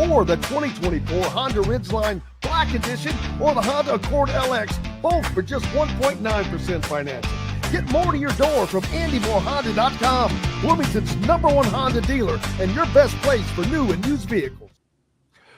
Or the 2024 Honda Ridgeline Black Edition or the Honda Accord LX, both for just 1.9% financing. Get more to your door from AndyMooreHonda.com, Bloomington's #1 Honda dealer and your best place for new and used vehicles.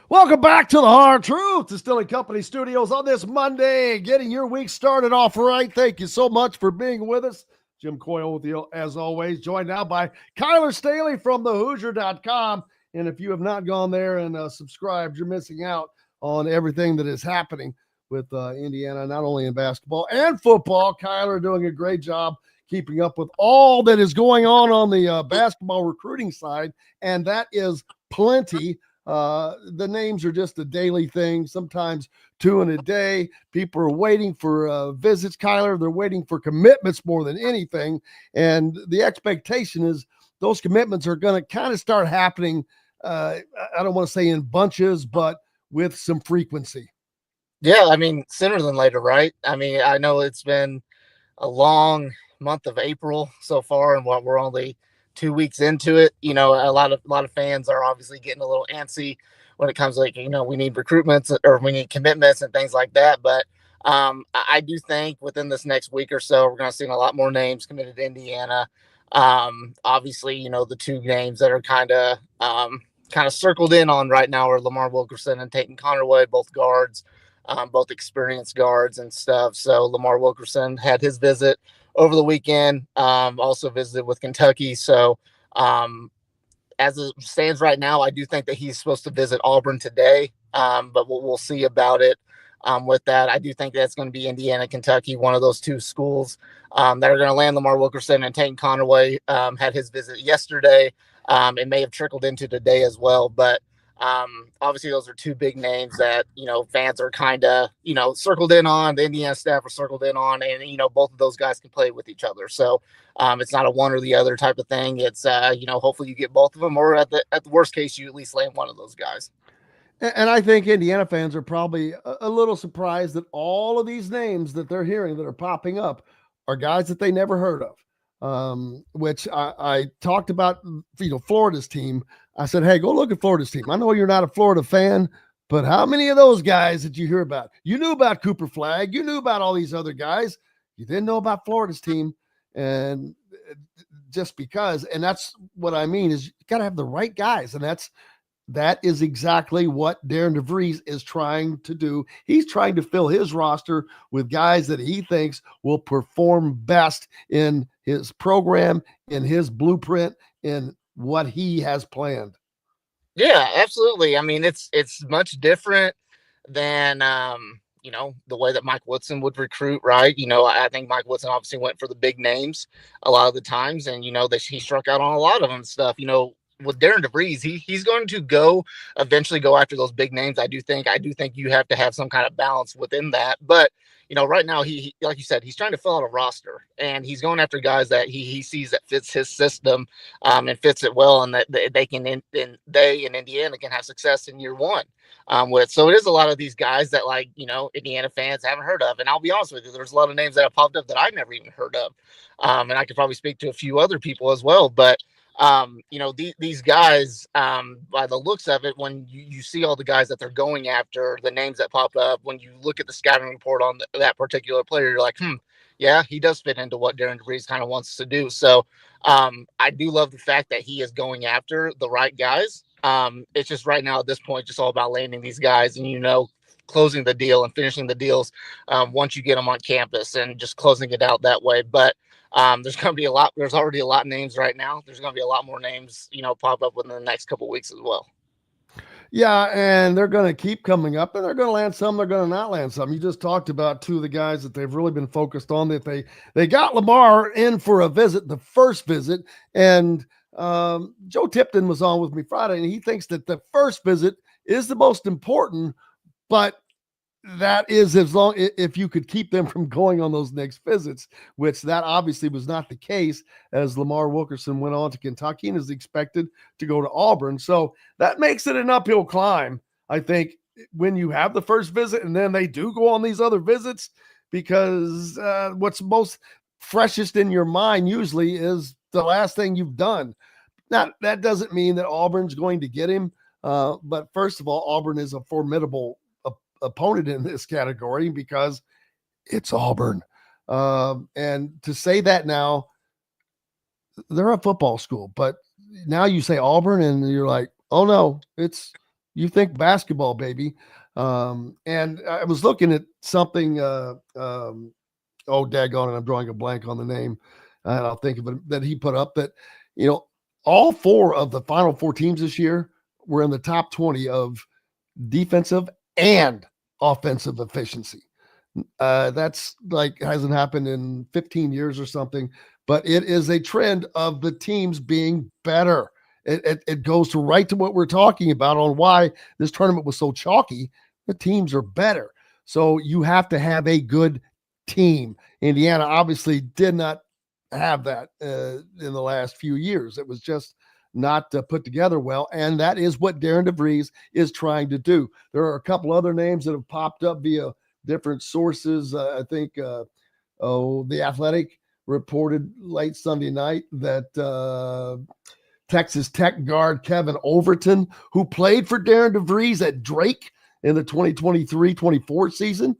Welcome back to the Hard Truth Distilling Company Studios on this Monday, getting your week started off right. Thank you so much for being with us. Jim Coyle with you as always, joined now by Kyler Staley from thehoosier.com. And if you have not gone there and subscribed, you're missing out on everything that is happening with Indiana, not only in basketball and football. Kyler doing a great job keeping up with all that is going on the basketball recruiting side, and that is plenty. The names are just a daily thing, sometimes 2 in a day. People are waiting for visits, Kyler. They're waiting for commitments more than anything, and the expectation is those commitments are going to kind of start happening, I don't want to say in bunches, but with some frequency. Yeah, I mean, sooner than later, right? I mean, I know it's been a long month of April so far, and we're only 2 weeks into it. You know, a lot of fans are obviously getting a little antsy when it comes to, like, you know, we need recruitments or we need commitments and things like that. But I do think within this next week or so, we're going to see a lot more names committed to Indiana. Obviously, you know, the 2 names that are kind of circled in on right now are Lamar Wilkerson and Tayton Connerway, both guards. Both experienced guards and stuff. So Lamar Wilkerson had his visit over the weekend, also visited with Kentucky. So as it stands right now, I do think that he's supposed to visit Auburn today, but we'll see about it with that. I do think that's going to be Indiana, Kentucky, one of those 2 schools that are going to land Lamar Wilkerson. And Tayton Connerway had his visit yesterday. It may have trickled into today as well, but obviously those are 2 big names that, you know, fans are kind of, you know, circled in on. The Indiana staff are circled in on, and, you know, both of those guys can play with each other. So it's not a one or the other type of thing. It's, you know, hopefully you get both of them, or at the worst case, you at least land one of those guys. And I think Indiana fans are probably a little surprised that all of these names that they're hearing that are popping up are guys that they never heard of. Which I talked about, you know, Florida's team. I said, hey, go look at Florida's team. I know you're not a Florida fan, but how many of those guys did you hear about? You knew about Cooper Flagg. You knew about all these other guys. You didn't know about Florida's team. And just because, and that's what I mean, is you got to have the right guys. And that is exactly what Darian DeVries is trying to do. He's trying to fill his roster with guys that he thinks will perform best in his program, in his blueprint, in what he has planned. Yeah, absolutely. I mean, it's much different than, you know, the way that Mike Woodson would recruit, right? You know, I think Mike Woodson obviously went for the big names a lot of the times, and, you know, that he struck out on a lot of them stuff. You know, with Darian DeVries, he's going to eventually go after those big names. I do think you have to have some kind of balance within that. But, you know, right now he like you said, he's trying to fill out a roster, and he's going after guys that he sees that fits his system and fits it well, and that they in Indiana can have success in year one with. So it is a lot of these guys that, like, you know, Indiana fans haven't heard of. And I'll be honest with you, there's a lot of names that have popped up that I've never even heard of. And I could probably speak to a few other people as well. But you know, these guys, by the looks of it, when you see all the guys that they're going after, the names that pop up, when you look at the scouting report on that particular player, you're like, yeah, he does fit into what Darian DeVries kind of wants to do. So I do love the fact that he is going after the right guys. It's just right now at this point, just all about landing these guys and, closing the deal and finishing the deals once you get them on campus and just closing it out that way. But there's going to be there's already a lot of names right now. There's going to be a lot more names, pop up within the next couple of weeks as well. Yeah, and they're going to keep coming up, and they're going to land some, they're going to not land some. You just talked about two of the guys that they've really been focused on, that they got Lamar in for a visit, the first visit, and Joe Tipton was on with me Friday, and he thinks that the first visit is the most important, but that is as long if you could keep them from going on those next visits, which that obviously was not the case, as Lamar Wilkerson went on to Kentucky and is expected to go to Auburn. So that makes it an uphill climb, I think, when you have the first visit and then they do go on these other visits, because what's most freshest in your mind usually is the last thing you've done. Now, that doesn't mean that Auburn's going to get him, but first of all, Auburn is a formidable opponent in this category because it's Auburn. And to say that now, they're a football school, but now you say Auburn and you're like, oh no, you think basketball, baby. And I was looking at something, daggone it, I'm drawing a blank on the name, and I'll think of it, that he put up that, all four of the Final Four teams this year were in the top 20 of defensive and offensive efficiency. That's hasn't happened in 15 years or something, but it is a trend of the teams being better. It goes right to what we're talking about on why this tournament was so chalky. The teams are better. So you have to have a good team. Indiana obviously did not have that in the last few years. It was just not put together well, and that is what Darian DeVries is trying to do. There are a couple other names that have popped up via different sources. I think The Athletic reported late Sunday night that Texas Tech guard Kevin Overton, who played for Darian DeVries at Drake in the 2023-24 season,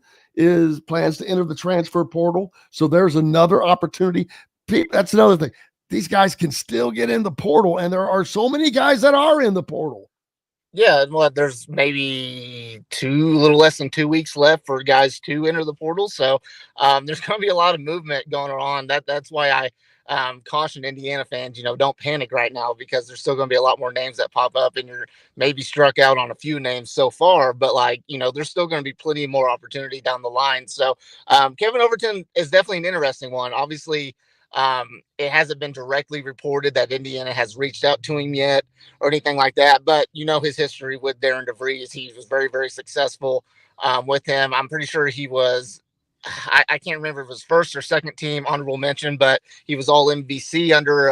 plans to enter the transfer portal. So there's another opportunity. That's another thing. These guys can still get in the portal, and there are so many guys that are in the portal. Yeah, well, there's maybe a little less than 2 weeks left for guys to enter the portal. So there's going to be a lot of movement going on. That's why I caution Indiana fans, don't panic right now, because there's still going to be a lot more names that pop up, and you're maybe struck out on a few names so far, but there's still going to be plenty more opportunity down the line. So Kevin Overton is definitely an interesting one. Obviously, it hasn't been directly reported that Indiana has reached out to him yet or anything like that, but his history with Darian DeVries. He was very, very successful with him. I'm pretty sure he was, I can't remember if it was first or second team honorable mention, but he was all MVC under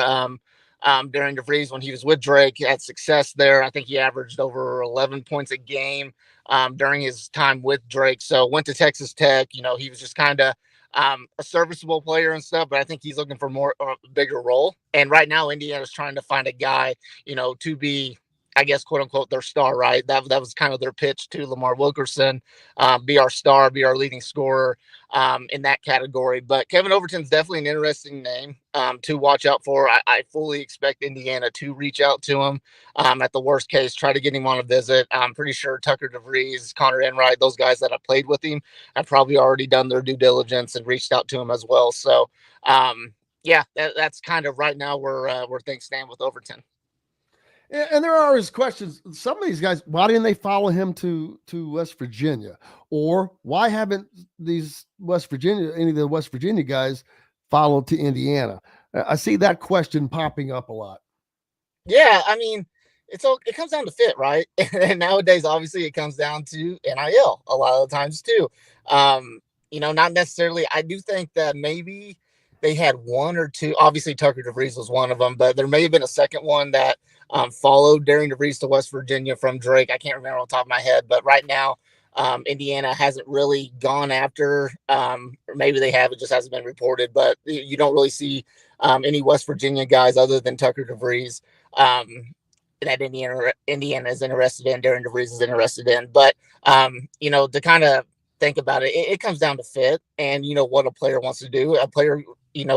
Darian DeVries when he was with Drake. He had success there. I think he averaged over 11 points a game during his time with Drake. So went to Texas Tech. He was just kind of a serviceable player and stuff, but I think he's looking for a bigger role. And right now, Indiana's trying to find a guy, to be, I guess, quote unquote, their star, right? That was kind of their pitch to Lamar Wilkerson, be our star, be our leading scorer in that category. But Kevin Overton's definitely an interesting name to watch out for. I fully expect Indiana to reach out to him. At the worst case, try to get him on a visit. I'm pretty sure Tucker DeVries, Connor Enright, those guys that have played with him have probably already done their due diligence and reached out to him as well. So, that's kind of right now where things stand with Overton. And there are his questions. Some of these guys, why didn't they follow him to West Virginia? Or why haven't any of the West Virginia guys followed to Indiana? I see that question popping up a lot. Yeah, I mean, it comes down to fit, right? And nowadays, obviously, it comes down to NIL a lot of the times too. Not necessarily. I do think that maybe they had one or two. Obviously, Tucker DeVries was one of them, but there may have been a second one that followed Darian DeVries to West Virginia from Drake. I can't remember on top of my head, but right now, Indiana hasn't really gone after, or maybe they have, it just hasn't been reported, but you don't really see any West Virginia guys other than Tucker DeVries that Indiana is interested in, Darian DeVries is interested in. But, to kind of think about it, it comes down to fit and, what a player wants to do. A player,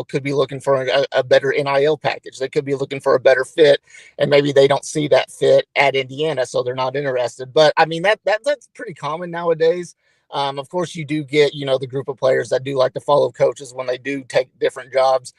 could be looking for a better NIL package. They could be looking for a better fit, and maybe they don't see that fit at Indiana, so they're not interested. But I mean, that's pretty common nowadays. Of course, you do get, the group of players that do like to follow coaches when they do take different jobs,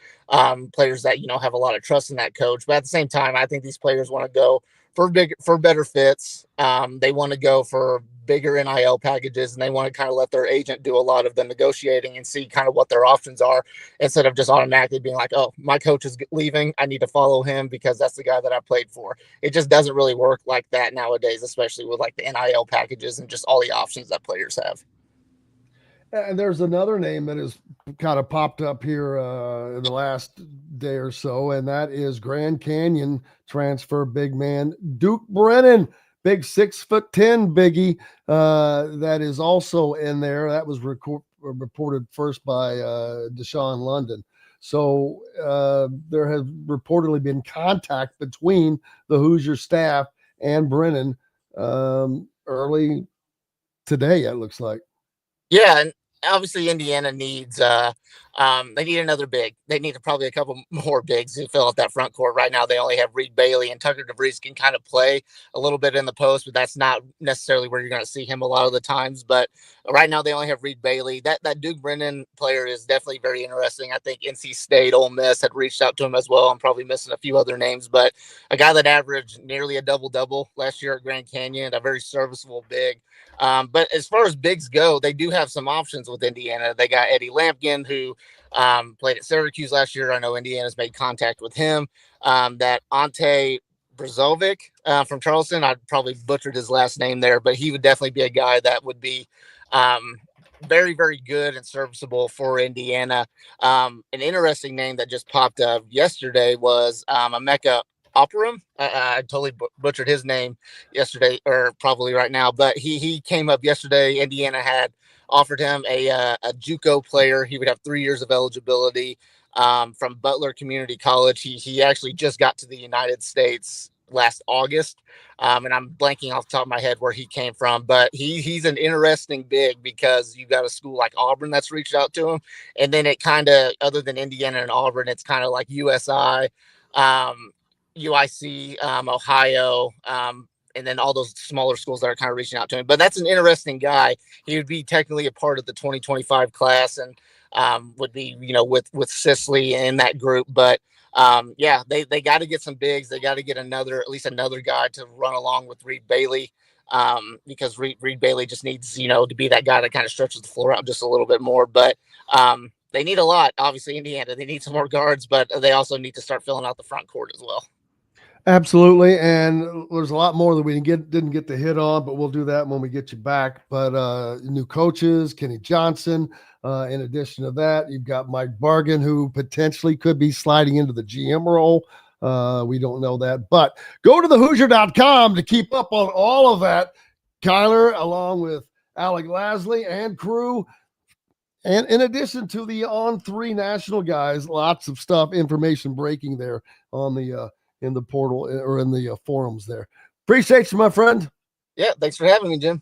players that, have a lot of trust in that coach. But at the same time, I think these players want to go for better fits. They want to go for bigger NIL packages, and they want to kind of let their agent do a lot of the negotiating and see kind of what their options are, instead of just automatically being like, oh, my coach is leaving, I need to follow him because that's the guy that I played for. It just doesn't really work like that nowadays, especially with like the NIL packages and just all the options that players have. And there's another name that has kind of popped up here in the last day or so, and that is Grand Canyon transfer big man Duke Brennan, big 6'10" biggie that is also in there. That was reported first by Deshaun London. So there has reportedly been contact between the Hoosier staff and Brennan early today, it looks like. Yeah, and obviously Indiana needs they need another big. They need probably a couple more bigs to fill out that front court. Right now they only have Reed Bailey, and Tucker DeVries can kind of play a little bit in the post, but that's not necessarily where you're going to see him a lot of the times. But right now they only have Reed Bailey. That Duke Brennan player is definitely very interesting. I think NC State, Ole Miss had reached out to him as well. I'm probably missing a few other names, but a guy that averaged nearly a double-double last year at Grand Canyon, a very serviceable big. But as far as bigs go, they do have some options with Indiana. They got Eddie Lampkin, who played at Syracuse last year. I know Indiana's made contact with him. That Ante Brazovic from Charleston, I probably butchered his last name there, but he would definitely be a guy that would be very, very good and serviceable for Indiana. An interesting name that just popped up yesterday was Emeka Operum. I totally butchered his name yesterday, or probably right now, but he came up yesterday. Indiana had offered him a JUCO player. He would have 3 years of eligibility from Butler Community College. He actually just got to the United States last August, and I'm blanking off the top of my head where he came from, but he's an interesting big because you got a school like Auburn that's reached out to him, and then it kind of, other than Indiana and Auburn, it's kind of like USI, UIC, Ohio, and then all those smaller schools that are kind of reaching out to him. But that's an interesting guy. He would be technically a part of the 2025 class, and would be, with Sisley in that group. But yeah, they got to get some bigs. They got to get at least another guy to run along with Reed Bailey, because Reed Bailey just needs, to be that guy that kind of stretches the floor out just a little bit more. But they need a lot. Obviously, Indiana, they need some more guards, but they also need to start filling out the front court as well. Absolutely, and there's a lot more that we didn't get to hit on, but we'll do that when we get you back. But new coaches, Kenny Johnson. In addition to that, you've got Mike Bargan, who potentially could be sliding into the GM role. We don't know that, but go to thehoosier.com to keep up on all of that. Kyler, along with Alec Lasley and crew. And in addition to the On3 national guys, lots of stuff, information breaking there on the in the portal or in the forums there. Appreciate you, my friend. Yeah, thanks for having me, Jim.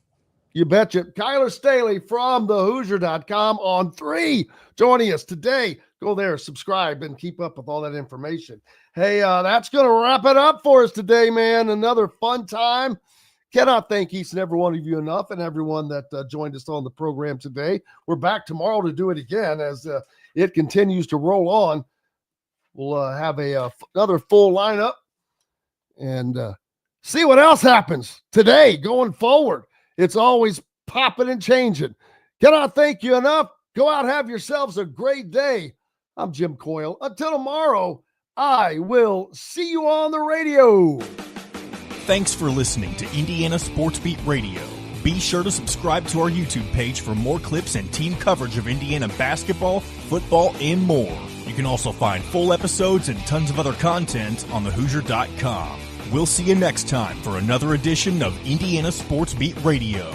You betcha. Kyler Staley from thehoosier.com On3 joining us today. Go there, subscribe, and keep up with all that information. Hey, that's going to wrap it up for us today, man. Another fun time. Cannot thank each and every one of you enough, and everyone that joined us on the program today. We're back tomorrow to do it again as it continues to roll on. We'll have another full lineup and see what else happens today going forward. It's always popping and changing. Cannot thank you enough. Go out and have yourselves a great day. I'm Jim Coyle. Until tomorrow, I will see you on the radio. Thanks for listening to Indiana Sports Beat Radio. Be sure to subscribe to our YouTube page for more clips and team coverage of Indiana basketball, football, and more. You can also find full episodes and tons of other content on thehoosier.com. We'll see you next time for another edition of Indiana Sports Beat Radio.